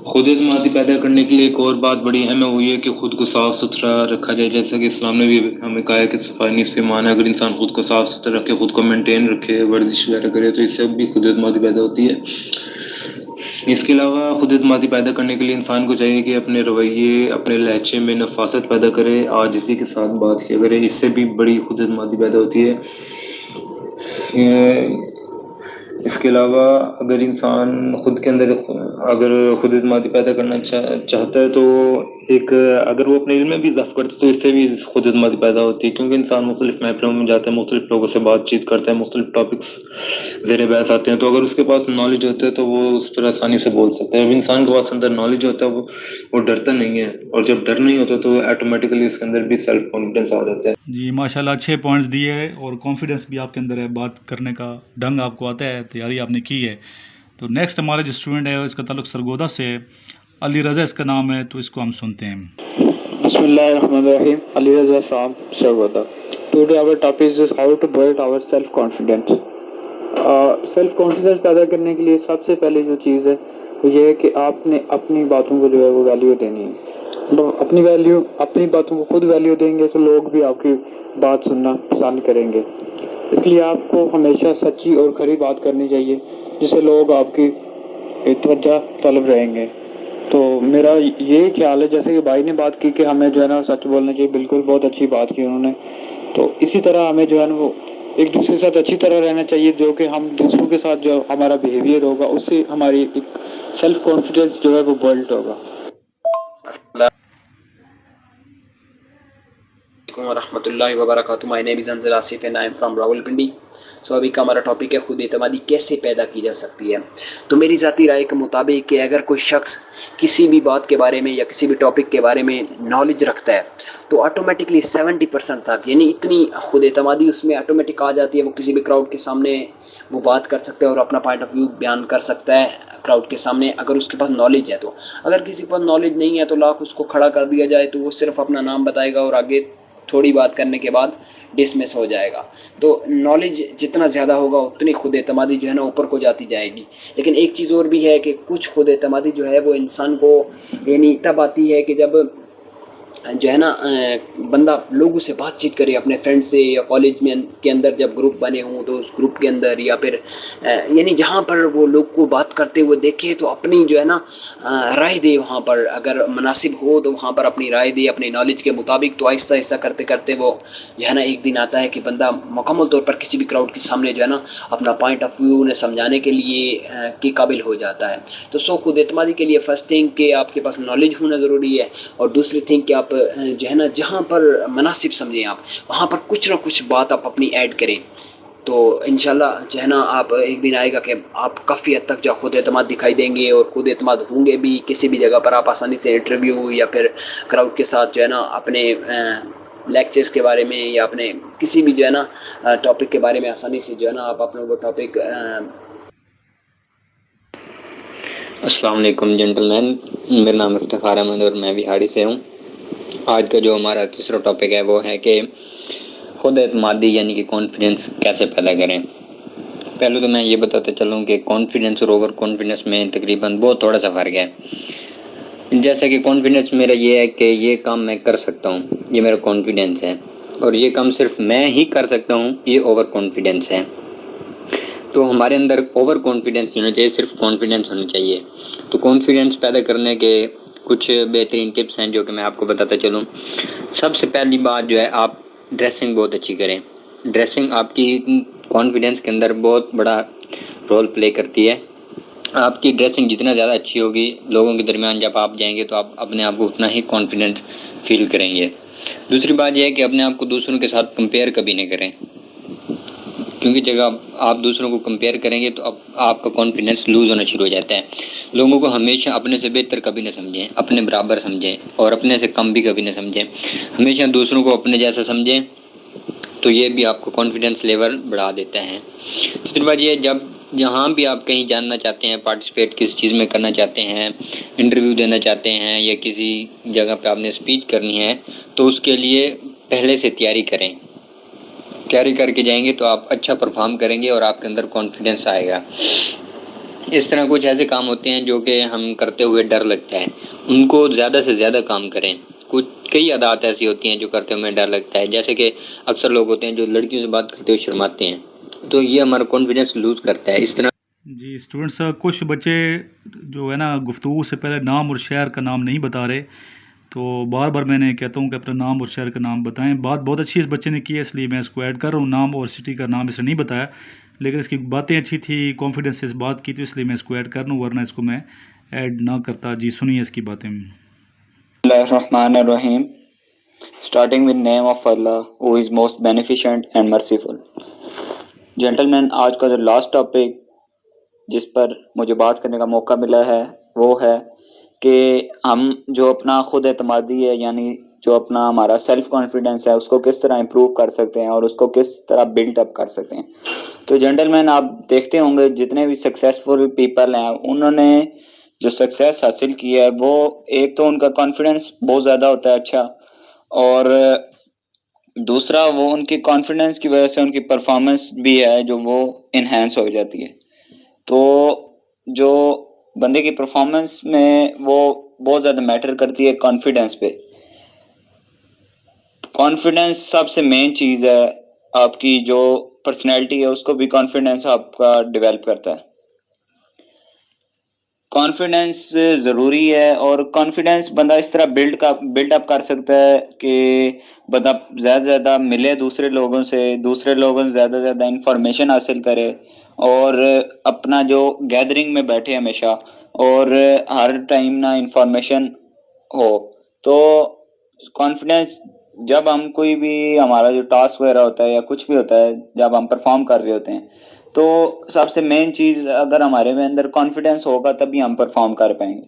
خود اعتمادی پیدا کرنے کے لیے ایک اور بات بڑی اہم ہے، وہ یہ کہ خود کو صاف ستھرا رکھا جائے، جیسا کہ اسلام نے بھی ہمیں کہا ہے کہ صفائی نصف ایمان ہے۔ اگر انسان خود کو صاف ستھرا رکھے، خود کو مینٹین رکھے، ورزش وغیرہ کرے تو اس سے بھی خود اعتمادی پیدا ہوتی ہے۔ اس کے علاوہ خود اعتمادی پیدا کرنے کے لیے انسان کو چاہیے کہ اپنے رویے، اپنے لہجے میں نفاست پیدا کرے، عاجزی کے ساتھ بات کیا کرے، اس سے بھی بڑی خود اعتمادی پیدا ہوتی ہے۔ اس کے علاوہ اگر انسان خود کے اندر اگر خود اعتمادی پیدا کرنا چاہتا ہے تو اگر وہ اپنے علم میں بھی اضافہ کرتا ہے تو اس سے بھی خود اعتمادی پیدا ہوتی ہے، کیونکہ انسان مختلف محفلوں میں جاتا ہے، مختلف لوگوں سے بات چیت کرتا ہے، مختلف ٹاپکس زیر بحث آتے ہیں، تو اگر اس کے پاس نالج ہوتا ہے تو وہ اس پر آسانی سے بول سکتا ہے۔ جب انسان کے پاس اندر نالج ہوتا ہے وہ ڈرتا نہیں ہے، اور جب ڈر نہیں ہوتا تو آٹومیٹیکلی اس کے اندر بھی سیلف کانفیڈنس آ جاتا ہے۔ جی ماشاءاللہ اچھے پوائنٹس دیے ہیں، اور کانفیڈنس بھی آپ کے اندر ہے، بات کرنے کا ڈھنگ آپ کو آتا ہے، تیاری آپ نے کی ہے۔ تو نیکسٹ ہمارا جو اسٹوڈنٹ ہے اس کا تعلق سرگودا سے ہے، علی رضا اس کا نام ہے، تو اس کو ہم سنتے ہیں۔ بسم اللہ الرحمن الرحیم، Ali Raza from Sargodha. Today our topic is how to build our self confidence۔ Self confidence پیدا کرنے کے لیے سب سے پہلے جو چیز ہے وہ یہ ہے کہ آپ نے اپنی باتوں کو جو ہے وہ ویلیو دینی ہے۔ اپنی باتوں کو خود ویلیو دیں گے تو لوگ بھی آپ کی بات سننا پسند کریں گے۔ اس لیے آپ کو ہمیشہ سچی اور کھری بات کرنی چاہیے، جس سے لوگ آپ کی توجہ طلب رہیں گے۔ تو میرا یہی خیال ہے، جیسے کہ بھائی نے بات کی کہ ہمیں جو ہے نا سچ بولنا چاہیے، بالکل بہت اچھی بات کی انہوں نے۔ تو اسی طرح ہمیں جو ہے نا وہ ایک دوسرے کے ساتھ اچھی طرح رہنا چاہیے، جو کہ ہم دوسروں کے ساتھ جو ہمارا بیہیویئر ہوگا اس سے ہماری ایک سیلف کانفیڈنس جو ہے وہ بلڈ ہوگا۔ ورحمۃ اللہ وبرکاتہ۔ مائی name is Anzal Asif and I am from Rawalpindi. So ابھی کا ہمارا ٹاپک ہے خود اعتمادی کیسے پیدا کی جا سکتی ہے۔ تو میری ذاتی رائے کے مطابق کہ اگر کوئی شخص کسی بھی بات کے بارے میں یا کسی بھی ٹاپک کے بارے میں نالج رکھتا ہے تو آٹومیٹکلی 70% تک، یعنی اتنی خود اعتمادی اس میں آٹومیٹک آ جاتی ہے، وہ کسی بھی کراؤڈ کے سامنے وہ بات کر سکتا ہے اور اپنا پوائنٹ آف ویو بیان کر سکتا ہے کراؤڈ کے سامنے، اگر اس کے پاس نالج ہے تو۔ اگر کسی کے پاس نالج نہیں ہے تو لاکھ اس کو کھڑا کر دیا جائے تو وہ صرف اپنا نام بتائے گا اور آگے تھوڑی بات کرنے کے بعد ڈسمس ہو جائے گا. تو نالج جتنا زیادہ ہوگا اتنی خود اعتمادی جو ہے نا اوپر کو جاتی جائے گی. لیکن ایک چیز اور بھی ہے کہ کچھ خود اعتمادی جو ہے وہ انسان کو یعنی تب آتی ہے کہ جب جو ہے نا بندہ لوگوں سے بات چیت کرے اپنے فرینڈ سے, یا کالج میں کے اندر جب گروپ بنے ہوں تو اس گروپ کے اندر, یا پھر یعنی جہاں پر وہ لوگ کو بات کرتے ہوئے دیکھے تو اپنی جو ہے نا رائے دے, وہاں پر اگر مناسب ہو تو وہاں پر اپنی رائے دے اپنی نالج کے مطابق. تو آہستہ آہستہ کرتے کرتے وہ جو ہے نا ایک دن آتا ہے کہ بندہ مکمل طور پر کسی بھی کراؤڈ کے سامنے جو ہے نا اپنا پوائنٹ آف ویو انہیں سمجھانے کے لیے کے قابل ہو جاتا ہے. تو خود اعتمادی کے لیے فرسٹ تھنگ کہ آپ کے پاس نالج ہونا ضروری ہے, اور دوسری تھنگ کہ آپ جو ہے نا جہاں پر مناسب سمجھیں آپ وہاں پر کچھ نہ کچھ بات آپ اپنی ایڈ کریں. تو انشاءاللہ جو ہے نا آپ ایک دن آئے گا کہ آپ کافی حد تک جو خود اعتماد دکھائی دیں گے, اور خود اعتماد ہوں گے بھی. کسی بھی جگہ پر آپ آسانی سے انٹرویو یا پھر کراؤڈ کے ساتھ جو ہے نا اپنے لیکچرز کے بارے میں یا اپنے کسی بھی جو ہے نا ٹاپک کے بارے میں آسانی سے جو ہے نا آپ اپنا وہ ٹاپک. السلام علیکم جنٹل مین, میرا نام افتخار احمد اور میں بہاڑی سے ہوں. آج کا جو ہمارا تیسرا ٹاپک ہے وہ ہے کہ خود اعتمادی یعنی کہ کانفیڈنس کیسے پیدا کریں. پہلے تو میں یہ بتاتا چلوں کہ کانفیڈنس اور اوور کانفیڈنس میں تقریباً بہت تھوڑا سا فرق ہے. جیسا کہ کانفیڈنس میرا یہ ہے کہ یہ کام میں کر سکتا ہوں, یہ میرا کانفیڈنس ہے, اور یہ کام صرف میں ہی کر سکتا ہوں, یہ اوور کانفیڈنس ہے. تو ہمارے اندر اوور کانفیڈنس ہونا چاہیے, صرف کانفیڈنس ہونا چاہیے. تو کانفیڈنس پیدا کرنے کے کچھ بہترین ٹپس ہیں جو کہ میں آپ کو بتاتا چلوں. سب سے پہلی بات جو ہے آپ ڈریسنگ بہت اچھی کریں. ڈریسنگ آپ کی کانفیڈنس کے اندر بہت بڑا رول پلے کرتی ہے. آپ کی ڈریسنگ جتنا زیادہ اچھی ہوگی لوگوں کے درمیان جب آپ جائیں گے تو آپ اپنے آپ کو اتنا ہی کانفیڈنٹ فیل کریں گے. دوسری بات یہ ہے کہ اپنے آپ کو دوسروں کے ساتھ کمپیئر کبھی نہیں کریں, کیونکہ جب آپ دوسروں کو کمپیئر کریں گے تو اب آپ کا کانفیڈنس لوز ہونا شروع ہو جاتا ہے. لوگوں کو ہمیشہ اپنے سے بہتر کبھی نہ سمجھیں, اپنے برابر سمجھیں, اور اپنے سے کم بھی کبھی نہ سمجھیں. ہمیشہ دوسروں کو اپنے جیسا سمجھیں, تو یہ بھی آپ کو کانفیڈنس لیول بڑھا دیتا ہے. تیسری بات یہ ہے جہاں بھی آپ کہیں جاننا چاہتے ہیں, پارٹیسپیٹ کسی چیز میں کرنا چاہتے ہیں, انٹرویو دینا چاہتے ہیں, یا کسی جگہ پہ آپ نے اسپیچ کرنی ہے, تو اس کے لیے پہلے سے تیاری کریں. تیاری کر کے جائیں گے تو آپ اچھا پرفارم کریں گے اور آپ کے اندر کانفیڈنس آئے گا. اس طرح کچھ ایسے کام ہوتے ہیں جو کہ ہم کرتے ہوئے ڈر لگتا ہے, ان کو زیادہ سے زیادہ کام کریں. کئی عادات ایسی ہوتی ہیں جو کرتے ہوئے ڈر لگتا ہے, جیسے کہ اکثر لوگ ہوتے ہیں جو لڑکیوں سے بات کرتے ہوئے شرماتے ہیں, تو یہ ہمارا کانفیڈنس لوز کرتا ہے. اس طرح جی اسٹوڈنٹس, کچھ بچے جو ہے نا گفتگو سے پہلے نام اور شہر کا نام نہیں بتا رہے, تو بار بار میں نے کہتا ہوں کہ اپنا نام اور شہر کا نام بتائیں. بات بہت اچھی اس بچے نے کی ہے, اس لیے میں اس کو ایڈ کر رہا ہوں. نام اور سٹی کا نام اس نے نہیں بتایا, لیکن اس کی باتیں اچھی تھی, کانفیڈنس سے اس بات کی, تو اس لیے میں اس کو ایڈ کر رہا ہوں, ورنہ اس کو میں ایڈ نہ کرتا. جی سنیے اس کی باتیں. بسم اللہ الرحمن الرحیم. Starting with name of Allah who is most beneficent and merciful. Gentleman, آج کا جو لاسٹ ٹاپک جس پر مجھے بات کرنے کا موقع ملا ہے وہ ہے کہ ہم جو اپنا خود اعتمادی ہے یعنی جو اپنا ہمارا سیلف کانفیڈنس ہے اس کو کس طرح امپروو کر سکتے ہیں اور اس کو کس طرح بلڈ اپ کر سکتے ہیں. تو جنٹل مین, آپ دیکھتے ہوں گے جتنے بھی سکسیزفل پیپل ہیں انہوں نے جو سکسیس حاصل کی ہے وہ ایک تو ان کا کانفیڈنس بہت زیادہ ہوتا ہے اچھا, اور دوسرا وہ ان کی کانفیڈنس کی وجہ سے ان کی پرفارمنس بھی ہے جو وہ انہینس ہو جاتی ہے. تو جو بندے کی پرفارمنس میں وہ بہت زیادہ میٹر کرتی ہے کانفیڈنس پہ. کانفیڈنس سب سے مین چیز ہے, آپ کی جو پرسنالٹی ہے اس کو بھی کانفیڈنس آپ کا ڈیولپ کرتا ہے. کانفیڈنس ضروری ہے, اور کانفیڈنس بندہ اس طرح بلڈ اپ کر سکتا ہے کہ بندہ زیادہ سے زیادہ ملے دوسرے لوگوں سے زیادہ سے زیادہ انفارمیشن حاصل کرے, اور اپنا جو گیدرنگ میں بیٹھے ہمیشہ اور ہر ٹائم نہ انفارمیشن ہو. تو کانفیڈنس جب ہم کوئی بھی ہمارا جو ٹاسک وغیرہ ہوتا ہے یا کچھ بھی ہوتا ہے جب ہم پرفارم کر رہے ہوتے ہیں تو سب سے مین چیز اگر ہمارے میں اندر کانفیڈنس ہوگا تبھی ہم پرفارم کر پائیں گے.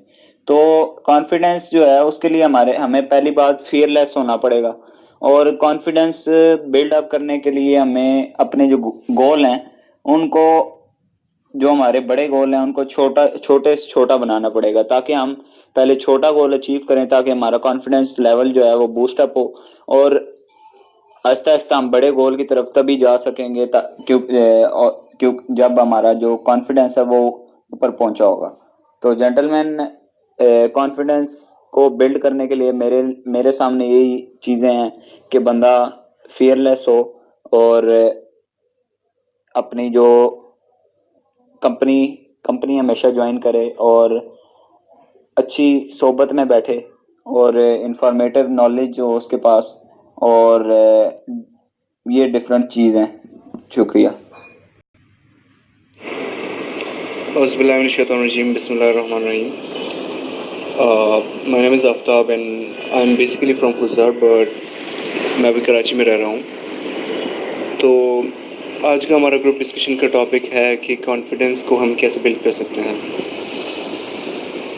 تو کانفیڈنس جو ہے اس کے لیے ہمیں پہلی بات فیئر لیس ہونا پڑے گا, اور کانفیڈنس بلڈ اپ کرنے کے لیے ہمیں اپنے جو گول ہیں ان کو, جو ہمارے بڑے گول ہیں ان کو چھوٹے سے چھوٹا بنانا پڑے گا, تاکہ ہم پہلے چھوٹا گول اچیو کریں تاکہ ہمارا کانفیڈنس لیول جو ہے وہ بوسٹ اپ ہو, اور آہستہ آہستہ ہم بڑے گول کی طرف تبھی جا سکیں گے جب ہمارا جو کانفیڈنس ہے وہ اوپر پہنچا ہوگا. تو جینٹل مین، کانفیڈنس کو بلڈ کرنے کے لیے میرے سامنے یہی چیزیں ہیں کہ بندہ فیئر لیس ہو اور اپنی جو کمپنی ہمیشہ جوائن کرے اور اچھی صحبت میں بیٹھے اور انفارمیٹیو نالج ہو اس کے پاس، اور یہ ڈفرینٹ چیز ہیں. شکریہ. اعوذ باللہ من الشیطان الرجیم. بسم اللہ الرحمن الرحیم. My name is Aftab and I'm basically from Khuzar, but میں ابھی کراچی میں رہ رہا ہوں. تو آج کا ہمارا گروپ ڈسکشن کا ٹاپک ہے کہ کانفیڈنس کو ہم کیسے بلڈ کر سکتے ہیں.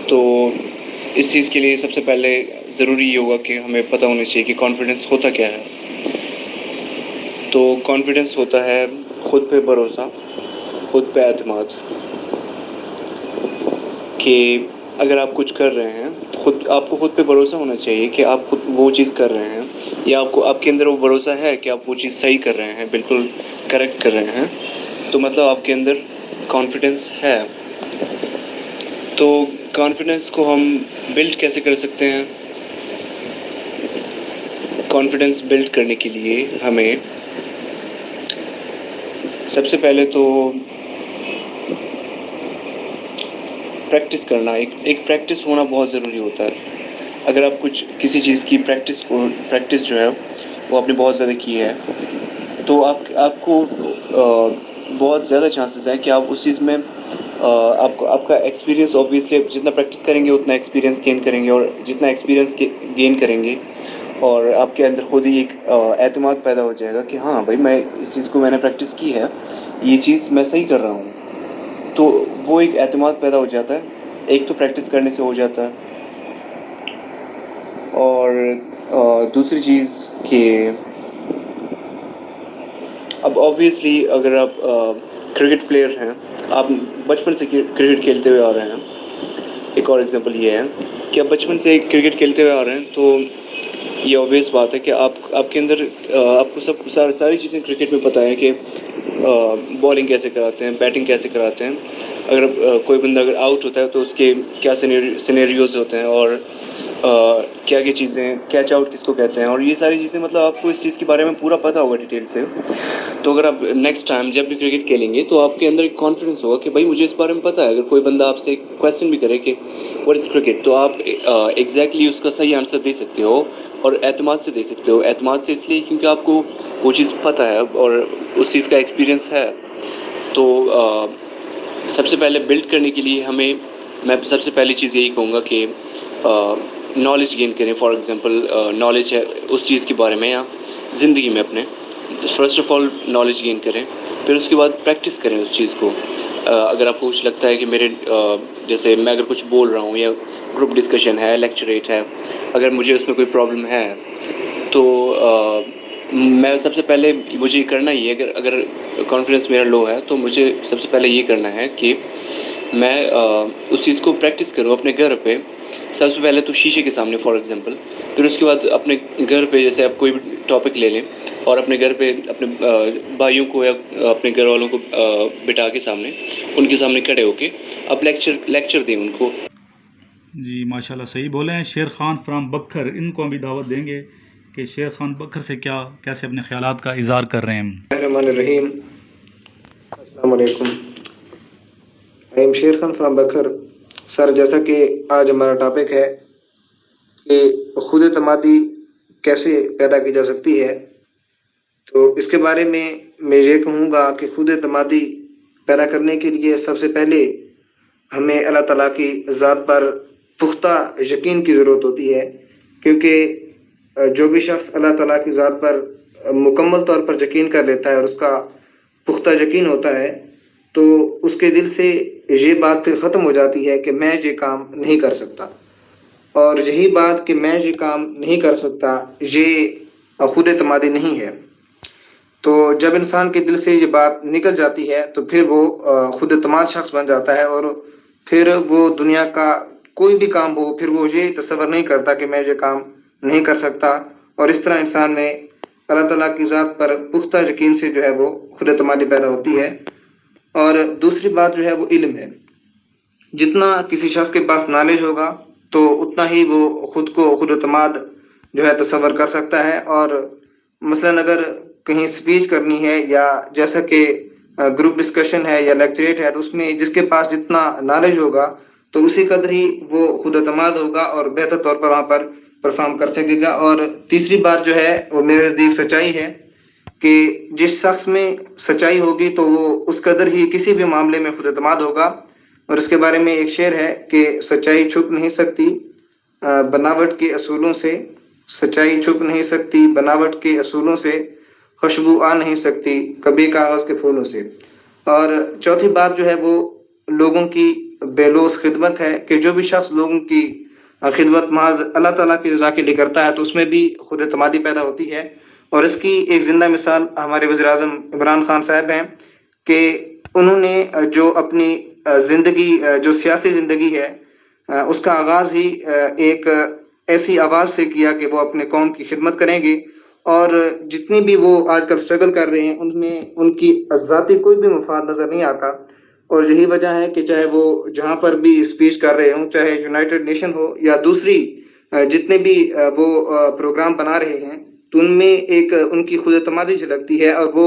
تو اس چیز کے لیے سب سے پہلے ضروری یہ ہوگا کہ ہمیں پتہ ہونا چاہیے کہ کانفیڈنس ہوتا کیا ہے. تو کانفیڈنس ہوتا ہے خود پہ بھروسہ، خود پہ اعتماد، کہ اگر آپ کچھ کر رہے ہیں آپ کو خود پہ بھروسہ ہونا چاہیے کہ آپ خود وہ چیز کر رہے ہیں، یا آپ کے اندر وہ بھروسہ ہے کہ آپ وہ چیز صحیح کر رہے ہیں، بالکل کریکٹ کر رہے ہیں، تو مطلب آپ کے اندر کانفیڈنس ہے. تو کانفیڈنس کو ہم بلڈ کیسے کر سکتے ہیں؟ کانفیڈنس بلڈ کرنے کے لیے ہمیں سب سے پہلے تو پریکٹس کرنا، ایک پریکٹس ہونا بہت ضروری ہوتا ہے. اگر آپ کسی چیز کی پریکٹس جو ہے وہ آپ نے بہت زیادہ کی ہے، تو آپ کو بہت زیادہ چانسز ہیں کہ آپ اس چیز میں آپ کا ایکسپیرینس، اوبویسلی جتنا پریکٹس کریں گے اتنا ایکسپیرینس گین کریں گے، اور جتنا ایکسپیرینس گین کریں گے اور آپ کے اندر خود ہی ایک اعتماد پیدا ہو جائے گا کہ ہاں بھائی میں اس چیز کو میں نے پریکٹس کی ہے، یہ چیز میں صحیح کر رہا ہوں. تو وہ ایک اعتماد پیدا ہو جاتا ہے. ایک تو پریکٹس کرنے سے ہو جاتا ہے، اور دوسری چیز کہ اب اوبویسلی اگر آپ کرکٹ پلیئر ہیں، آپ بچپن سے کرکٹ کھیلتے ہوئے آ رہے ہیں، ایک اور ایگزامپل یہ ہے کہ آپ بچپن سے کرکٹ کھیلتے ہوئے آ رہے ہیں، تو یہ اوبویس بات ہے کہ آپ کے اندر آپ کو ساری چیزیں کرکٹ میں پتہ ہے کہ بالنگ کیسے کراتے ہیں، بیٹنگ کیسے کراتے ہیں. اگر کوئی بندہ اگر آؤٹ ہوتا ہے تو اس کے کیا سینیریوز ہوتے ہیں، اور کیا چیزیں، کیچ آؤٹ کس کو کہتے ہیں، اور یہ ساری چیزیں مطلب آپ کو اس چیز کے بارے میں پورا پتہ ہوگا ڈیٹیل سے. تو اگر آپ نیکسٹ ٹائم جب بھی کرکٹ کھیلیں گے تو آپ کے اندر ایک کانفیڈنس ہوگا کہ بھائی مجھے اس بارے میں پتہ ہے. اگر کوئی بندہ آپ سے کویسچن بھی کرے کہ واٹ از کرکٹ، تو آپ ایگزیکٹلی اس کا صحیح آنسر دے سکتے ہو، اور اعتماد سے دے سکتے ہو. اعتماد سے اس لیے کیونکہ آپ کو وہ چیز پتہ ہے اور اس چیز کا ایکسپیرینس ہے. تو سب سے پہلے بلڈ کرنے کے لیے میں سب سے پہلی چیز یہی کہوں گا کہ نالج گین کریں. فار ایگزامپل نالج ہے اس چیز کے بارے میں یا زندگی میں اپنے، first of all knowledge gain کریں، پھر اس کے بعد پریکٹس کریں اس چیز کو. اگر آپ کو کچھ لگتا ہے کہ جیسے میں اگر کچھ بول رہا ہوں یا گروپ ڈسکشن ہے، لیکچریٹ ہے، اگر مجھے اس میں کوئی پرابلم ہے تو میں سب سے پہلے مجھے یہ کرنا ہی ہے، اگر کانفیڈنس میرا لو ہے تو مجھے سب سے پہلے یہ کرنا ہے کہ میں اس چیز کو پریکٹس کروں اپنے گھر پہ. سب سے پہلے تو شیشے کے سامنے فار ایگزامپل، پھر اس کے بعد اپنے گھر پہ جیسے آپ کوئی بھی ٹاپک لے لیں اور اپنے گھر پہ اپنے بھائیوں کو یا اپنے گھر والوں کو بٹھا کے سامنے، ان کے سامنے کھڑے ہو کے آپ لیکچر دیں ان کو. جی ماشاءاللہ صحیح بولے ہیں. شیر خان فرام بکھر، ان کو بھی دعوت دیں گے کہ شیر خان بکھر سے کیسے اپنے خیالات کا اظہار کر رہے ہیں. الرحمن الرحیم. السلام علیکم. I am Sher Khan from بکھر. سر، جیسا کہ آج ہمارا ٹاپک ہے کہ خود اعتمادی کیسے پیدا کی جا سکتی ہے، تو اس کے بارے میں یہ کہوں گا کہ خود اعتمادی پیدا کرنے کے لیے سب سے پہلے ہمیں اللہ تعالیٰ کی ذات پر پختہ یقین کی ضرورت ہوتی ہے. کیونکہ جو بھی شخص اللہ تعالیٰ کی ذات پر مکمل طور پر یقین کر لیتا ہے اور اس کا پختہ یقین ہوتا ہے، تو اس کے دل سے یہ بات پھر ختم ہو جاتی ہے کہ میں یہ کام نہیں کر سکتا. اور یہی بات کہ میں یہ کام نہیں کر سکتا، یہ خود اعتمادی نہیں ہے. تو جب انسان کے دل سے یہ بات نکل جاتی ہے تو پھر وہ خود اعتماد شخص بن جاتا ہے، اور پھر وہ دنیا کا کوئی بھی کام ہو پھر وہ یہ تصور نہیں کرتا کہ میں یہ کام نہیں کر سکتا. اور اس طرح انسان میں اللہ تعالیٰ کی ذات پر پختہ یقین سے جو ہے وہ خود اعتمادی پیدا ہوتی ہے. اور دوسری بات جو ہے وہ علم ہے. جتنا کسی شخص کے پاس نالج ہوگا تو اتنا ہی وہ خود کو خود اعتماد جو ہے تصور کر سکتا ہے. اور مثلاً اگر کہیں اسپیچ کرنی ہے یا جیسا کہ گروپ ڈسکشن ہے یا لیکچریٹ ہے، تو اس میں جس کے پاس جتنا نالج ہوگا تو اسی قدر ہی وہ خود اعتماد ہوگا اور بہتر طور پر وہاں پر پرفارم کر سکے گا. اور تیسری بات جو ہے وہ میرے نزدیک سچائی ہے کہ جس شخص میں سچائی ہوگی تو وہ اس قدر ہی کسی بھی معاملے میں خود اعتماد ہوگا. اور اس کے بارے میں ایک شعر ہے کہ سچائی چھپ نہیں سکتی بناوٹ کے اصولوں سے، سچائی چھپ نہیں سکتی بناوٹ کے اصولوں سے، خوشبو آ نہیں سکتی کبھی کاغذ کے پھولوں سے. اور چوتھی بات جو ہے وہ لوگوں کی بے لوث خدمت ہے کہ جو بھی شخص لوگوں کی خدمت محض اللہ تعالیٰ کی رضا کے لیے کرتا ہے تو اس میں بھی خود اعتمادی پیدا ہوتی ہے. اور اس کی ایک زندہ مثال ہمارے وزیر اعظم عمران خان صاحب ہیں کہ انہوں نے جو اپنی زندگی جو سیاسی زندگی ہے اس کا آغاز ہی ایک ایسی آواز سے کیا کہ وہ اپنے قوم کی خدمت کریں گے. اور جتنی بھی وہ آج کل اسٹرگل کر رہے ہیں ان میں ان کی ذاتی کوئی بھی مفاد نظر نہیں آتا. اور یہی وجہ ہے کہ چاہے وہ جہاں پر بھی اسپیچ کر رہے ہوں، چاہے یونائٹڈ نیشن ہو یا دوسری جتنے بھی وہ پروگرام بنا رہے ہیں، تو ان میں ایک ان کی خود اعتمادی جھلکتی ہے. اور وہ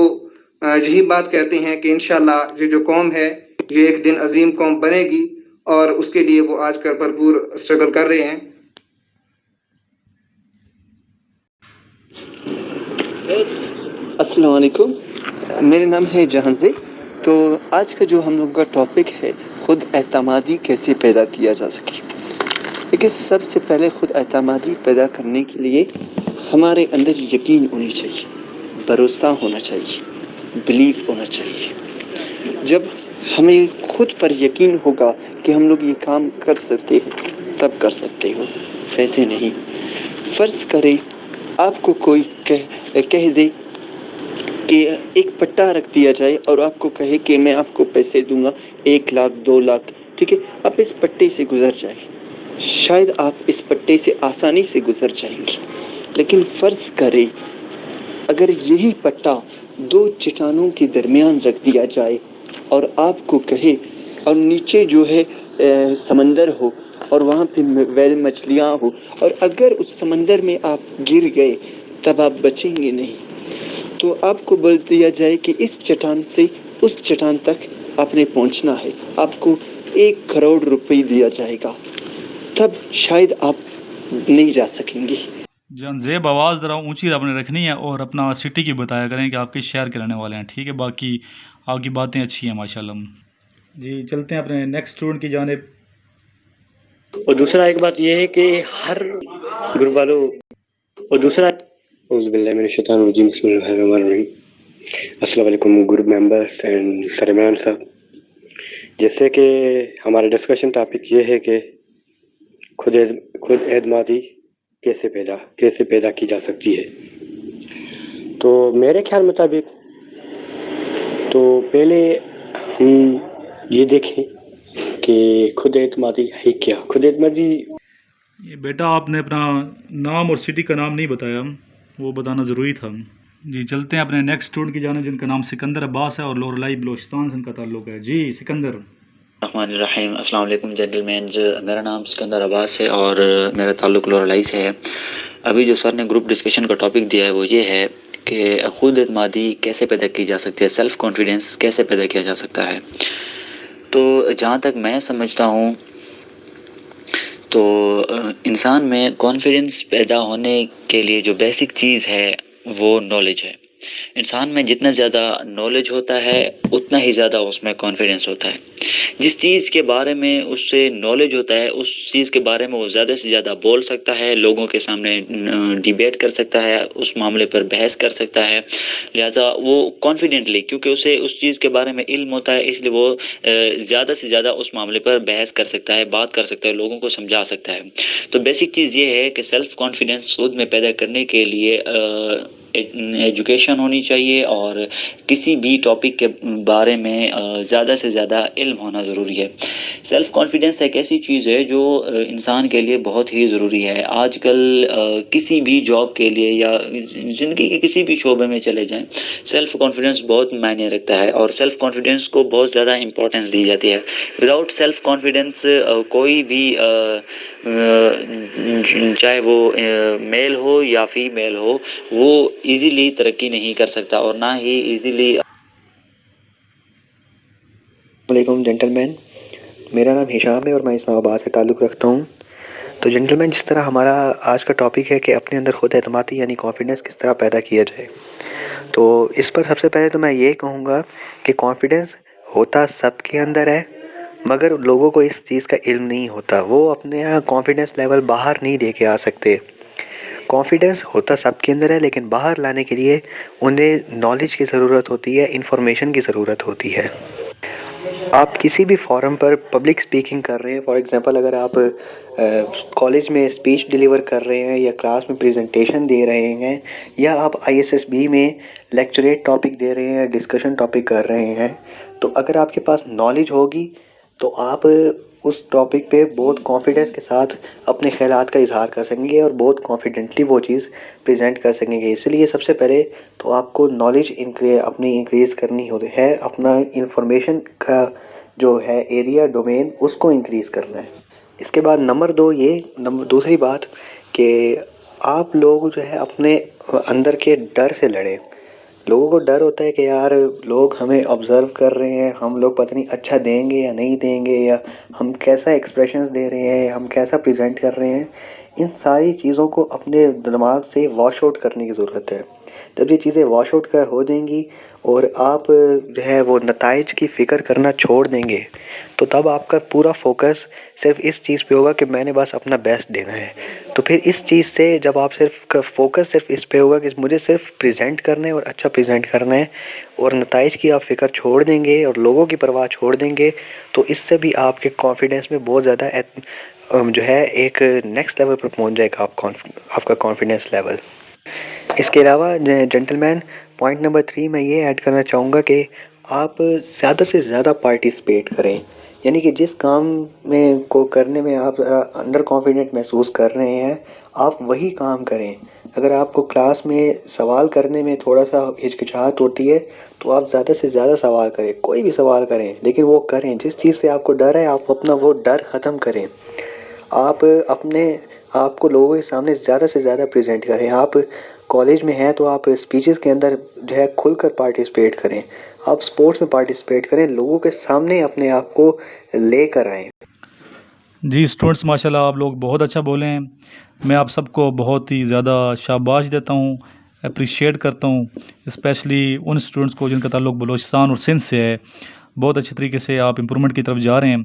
یہی بات کہتے ہیں کہ انشاءاللہ یہ جو قوم ہے یہ ایک دن عظیم قوم بنے گی، اور اس کے لیے وہ آج کل بھرپور اسٹرگل کر رہے ہیں. السلام علیکم، میرا نام ہے جہاں زی. تو آج کا جو ہم لوگ کا ٹاپک ہے خود اعتمادی کیسے پیدا کیا جا سکے. لیکن سب سے پہلے خود اعتمادی پیدا کرنے کے لیے ہمارے اندر یقین ہونی چاہیے، بھروسہ ہونا چاہیے، بلیف ہونا چاہیے. جب ہمیں خود پر یقین ہوگا کہ ہم لوگ یہ کام کر سکتے تب کر سکتے ہو، ویسے نہیں. فرض کرے آپ کو کوئی کہہ دے کہ ایک پٹا رکھ دیا جائے اور آپ کو کہے کہ میں آپ کو پیسے دوں گا 1 لاکھ 2 لاکھ، ٹھیک ہے، آپ اس پٹے سے گزر جائیں. شاید آپ اس پٹے سے آسانی سے گزر جائیں گے. لیکن فرض کرے اگر یہی پٹا 2 چٹانوں کے درمیان رکھ دیا جائے اور آپ کو کہے، اور نیچے جو ہے سمندر ہو اور وہاں پہ ویل مچھلیاں ہو، اور اگر اس سمندر میں آپ گر گئے تب آپ بچیں گے نہیں. تو آپ کو بول دیا جائے کہ اس چٹان سے اس چٹان تک آپ نے پہنچنا ہے، آپ کو 1 کروڑ روپے دیا جائے گا، تب شاید آپ نہیں جا سکیں گے. جان زیب آواز ذرا اونچی آپ نے رکھنی ہے اور اپنا سٹی کی بتایا کریں کہ آپ کس شہر کے رہنے والے ہیں، ٹھیک ہے. باقی آپ کی باتیں اچھی ہیں ماشاءاللہ. جی چلتے ہیں اپنے نیکسٹ اسٹوڈنٹ کی جانب. اور دوسرا ایک بات یہ ہے کہ ہر گروپ والوں، اور دوسرا اعوذ باللہ من الشیطان الرجیم بسم اللہ الرحمن الرحیم. السلام علیکم گروپ ممبرس اینڈ سر عمران صاحب. جیسے کہ ہمارا ڈسکشن ٹاپک یہ ہے کہ خود اعتمادی کیسے پیدا کی جا سکتی ہے. تو میرے خیال مطابق تو پہلے ہم یہ دیکھیں کہ خود اعتمادی ہے کیا. خود اعتمادی یہ بیٹا آپ نے اپنا نام اور سٹی کا نام نہیں بتایا، وہ بتانا ضروری تھا. جی چلتے ہیں اپنے نیکسٹ اسٹوڈنٹ کی جانب جن کا نام سکندر عباس ہے اور لورلائی بلوچستان سے ان کا تعلق ہے. جی سکندر. الرحمن الرحیم. السلام علیکم جنٹل مینز. میرا نام سکندر عباس ہے اور میرا تعلق لورلائی سے ہے. ابھی جو سر نے گروپ ڈسکشن کا ٹاپک دیا ہے وہ یہ ہے کہ خود اعتمادی کیسے پیدا کی جا سکتی ہے، سیلف کانفیڈنس کیسے پیدا کیا جا سکتا ہے. تو جہاں تک میں سمجھتا ہوں تو انسان میں کانفیڈنس پیدا ہونے کے لیے جو بیسک چیز ہے وہ نالج ہے. انسان میں جتنا زیادہ نالج ہوتا ہے اتنا ہی زیادہ اس میں کانفیڈنس ہوتا ہے. جس چیز کے بارے میں اس سے نالج ہوتا ہے اس چیز کے بارے میں وہ زیادہ سے زیادہ بول سکتا ہے، لوگوں کے سامنے ڈیبیٹ کر سکتا ہے، اس معاملے پر بحث کر سکتا ہے. لہٰذا وہ کانفیڈنٹلی، کیونکہ اسے اس چیز کے بارے میں علم ہوتا ہے، اس لیے وہ زیادہ سے زیادہ اس معاملے پر بحث کر سکتا ہے، بات کر سکتا ہے، لوگوں کو سمجھا سکتا ہے. تو بیسک چیز یہ ہے کہ سیلف کانفیڈنس خود میں پیدا کرنے کے لیے ایجوکیشن ہونی چاہیے اور کسی بھی ٹاپک کے بارے میں زیادہ سے زیادہ علم ہونا ضروری ہے۔ سیلف کانفیڈنس ایک ایسی چیز ہے جو انسان کے لیے بہت ہی ضروری ہے۔ آج کل کسی بھی جاب کے لیے یا زندگی کے کسی بھی شعبے میں چلے جائیں، سیلف کانفیڈنس بہت معنی رکھتا ہے اور سیلف کانفیڈنس کو بہت زیادہ امپورٹنس دی جاتی ہے۔ وداؤٹ سیلف کانفیڈنس کوئی بھی چاہے وہ میل ہو یا فیمیل ہو، وہ ایزیلی ترقی نہیں کر سکتا اور نہ ہی ایزیلی۔ السلام علیکم جینٹل مین، میرا نام ہشام ہے اور میں اسلام آباد سے تعلق رکھتا ہوں۔ تو جینٹل مین، جس طرح ہمارا آج کا ٹاپک ہے کہ اپنے اندر خود اعتمادی یعنی کانفیڈنس کس طرح پیدا کیا جائے، تو اس پر سب سے پہلے تو میں یہ کہوں گا کہ کانفیڈنس ہوتا سب کے اندر ہے، مگر لوگوں کو اس چیز کا علم نہیں ہوتا، وہ اپنے کانفیڈنس لیول باہر نہیں لے کے آ سکتے۔ کانفیڈنس ہوتا سب کے اندر ہے، لیکن باہر لانے کے لیے انہیں نالج کی ضرورت ہوتی ہے، انفارمیشن کی ضرورت ہوتی ہے۔ آپ کسی بھی فورم پر پبلک سپیکنگ کر رہے ہیں، فار ایگزامپل اگر آپ کالج میں اسپیچ ڈیلیور کر رہے ہیں یا کلاس میں پریزنٹیشن دے رہے ہیں یا آپ ISSB میں لیکچریٹ ٹاپک دے رہے ہیں، ڈسکشن ٹاپک کر رہے ہیں، تو اگر آپ کے پاس نالج ہوگی تو آپ اس ٹاپک پہ بہت کانفیڈنس کے ساتھ اپنے خیالات کا اظہار کر سکیں گے اور بہت کانفیڈنٹلی وہ چیز پریزنٹ کر سکیں گے۔ اس لیے سب سے پہلے تو آپ کو نالج اپنی انکریز کرنی ہے، اپنا انفارمیشن کا جو ہے ایریا ڈومین اس کو انکریز کرنا ہے۔ اس کے بعد دوسری بات کہ آپ لوگ جو ہے اپنے اندر کے ڈر سے لڑیں۔ لوگوں کو ڈر ہوتا ہے کہ یار لوگ ہمیں آبزرو کر رہے ہیں، ہم لوگ پتہ نہیں اچھا دیں گے یا نہیں دیں گے، یا ہم کیسا ایکسپریشنز دے رہے ہیں، ہم کیسا پریزنٹ کر رہے ہیں۔ ان ساری چیزوں کو اپنے دماغ سے واش آؤٹ کرنے کی ضرورت ہے۔ جب یہ چیزیں واش آؤٹ ہو جائیں گی اور آپ جو ہے وہ نتائج کی فکر کرنا چھوڑ دیں گے، تو تب آپ کا پورا فوکس صرف اس چیز پہ ہوگا کہ میں نے بس اپنا بیسٹ دینا ہے۔ تو پھر اس چیز سے جب آپ فوکس صرف اس پہ ہوگا کہ مجھے صرف پریزنٹ کرنا ہے اور اچھا پریزنٹ کرنا ہے، اور نتائج کی آپ فکر چھوڑ دیں گے اور لوگوں کی پرواہ چھوڑ دیں گے، تو اس سے بھی آپ کے کانفیڈنس میں بہت زیادہ جو ہے ایک نیکسٹ لیول پر پہنچ جائے گا آپ کا کانفیڈنس لیول۔ اس کے علاوہ جینٹل مین، پوائنٹ نمبر 3 میں یہ ایڈ کرنا چاہوں گا کہ آپ زیادہ سے زیادہ پارٹیسپیٹ کریں، یعنی کہ جس کام کو کرنے میں آپ انڈر کانفیڈنٹ محسوس کر رہے ہیں، آپ وہی کام کریں۔ اگر آپ کو کلاس میں سوال کرنے میں تھوڑا سا ہچکچاہٹ ہوتی ہے تو آپ زیادہ سے زیادہ سوال کریں، کوئی بھی سوال کریں، لیکن وہ کریں جس چیز سے آپ کو ڈر ہے، آپ اپنا وہ ڈر ختم کریں۔ آپ کو لوگوں کے سامنے زیادہ سے زیادہ پریزنٹ کریں۔ آپ کالج میں ہیں تو آپ اسپیچز کے اندر جو ہے کھل کر پارٹیسپیٹ کریں، آپ اسپورٹس میں پارٹیسپیٹ کریں، لوگوں کے سامنے اپنے آپ کو لے کر آئیں۔ جی اسٹوڈنٹس، ماشاءاللہ آپ لوگ بہت اچھا بولے ہیں، میں آپ سب کو بہت ہی زیادہ شاباش دیتا ہوں، اپریشیٹ کرتا ہوں، اسپیشلی ان اسٹوڈنٹس کو جن کا تعلق بلوچستان اور سندھ سے ہے۔ بہت اچھے طریقے سے آپ امپرومنٹ کی طرف جا رہے ہیں،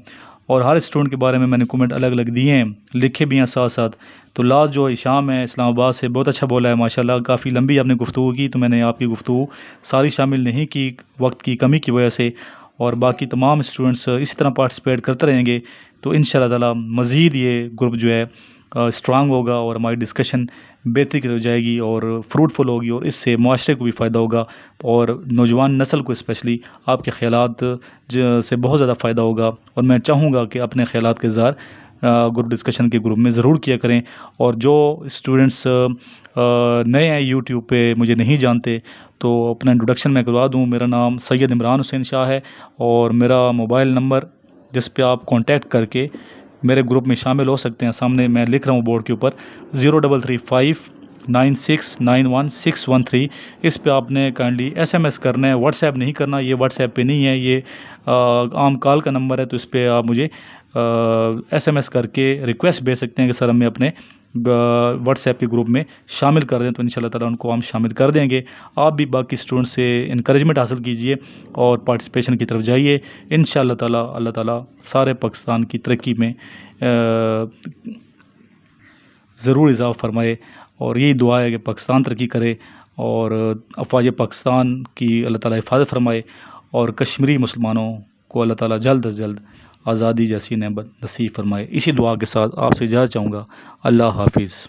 اور ہر اسٹوڈنٹ کے بارے میں نے کومنٹ الگ الگ دیے ہیں، لکھے بھی ہیں ساتھ ساتھ۔ تو لاسٹ جو ہشام ہے اسلام آباد سے، بہت اچھا بولا ہے ماشاءاللہ، کافی لمبی آپ نے گفتگو کی، تو میں نے آپ کی گفتگو ساری شامل نہیں کی وقت کی کمی کی وجہ سے، اور باقی تمام اسٹوڈنٹس اسی طرح پارٹیسپیٹ کرتے رہیں گے تو انشاءاللہ تعالی مزید یہ گروپ جو ہے اسٹرانگ ہوگا اور ہماری ڈسکشن بہتری کی طرف جائے گی اور فروٹفل ہوگی، اور اس سے معاشرے کو بھی فائدہ ہوگا اور نوجوان نسل کو اسپیشلی آپ کے خیالات سے بہت زیادہ فائدہ ہوگا۔ اور میں چاہوں گا کہ اپنے خیالات کے اظہار گروپ ڈسکشن کے گروپ میں ضرور کیا کریں، اور جو اسٹوڈنٹس نئے ہیں یوٹیوب پہ مجھے نہیں جانتے تو اپنا انٹروڈکشن میں کروا دوں۔ میرا نام سید عمران حسین شاہ ہے، اور میرا موبائل نمبر جس پہ آپ کانٹیکٹ کر کے میرے گروپ میں شامل ہو سکتے ہیں، سامنے میں لکھ رہا ہوں بورڈ کے اوپر 033596916113۔ اس پہ آپ نے کائنڈلی SMS کرنا ہے، واٹس ایپ نہیں کرنا، یہ واٹس ایپ پہ نہیں ہے، یہ عام کال کا نمبر ہے، تو اس پہ آپ مجھے SMS کر کے ریکویسٹ بھیج سکتے ہیں کہ سر ہمیں اپنے واٹس ایپ کے گروپ میں شامل کر دیں، تو انشاءاللہ تعالیٰ ان کو ہم شامل کر دیں گے۔ آپ بھی باقی اسٹوڈنٹ سے انکریجمنٹ حاصل کیجئے اور پارٹیسپیشن کی طرف جائیے، انشاءاللہ تعالیٰ اللہ تعالیٰ سارے پاکستان کی ترقی میں ضرور اضافہ فرمائے، اور یہی دعا ہے کہ پاکستان ترقی کرے اور افواج پاکستان کی اللہ تعالیٰ حفاظت فرمائے، اور کشمیری مسلمانوں کو اللہ تعالیٰ جلد از جلد آزادی جیسی نعمت نصیب فرمائے۔ اسی دعا کے ساتھ آپ سے اجازت چاہوں گا۔ اللہ حافظ۔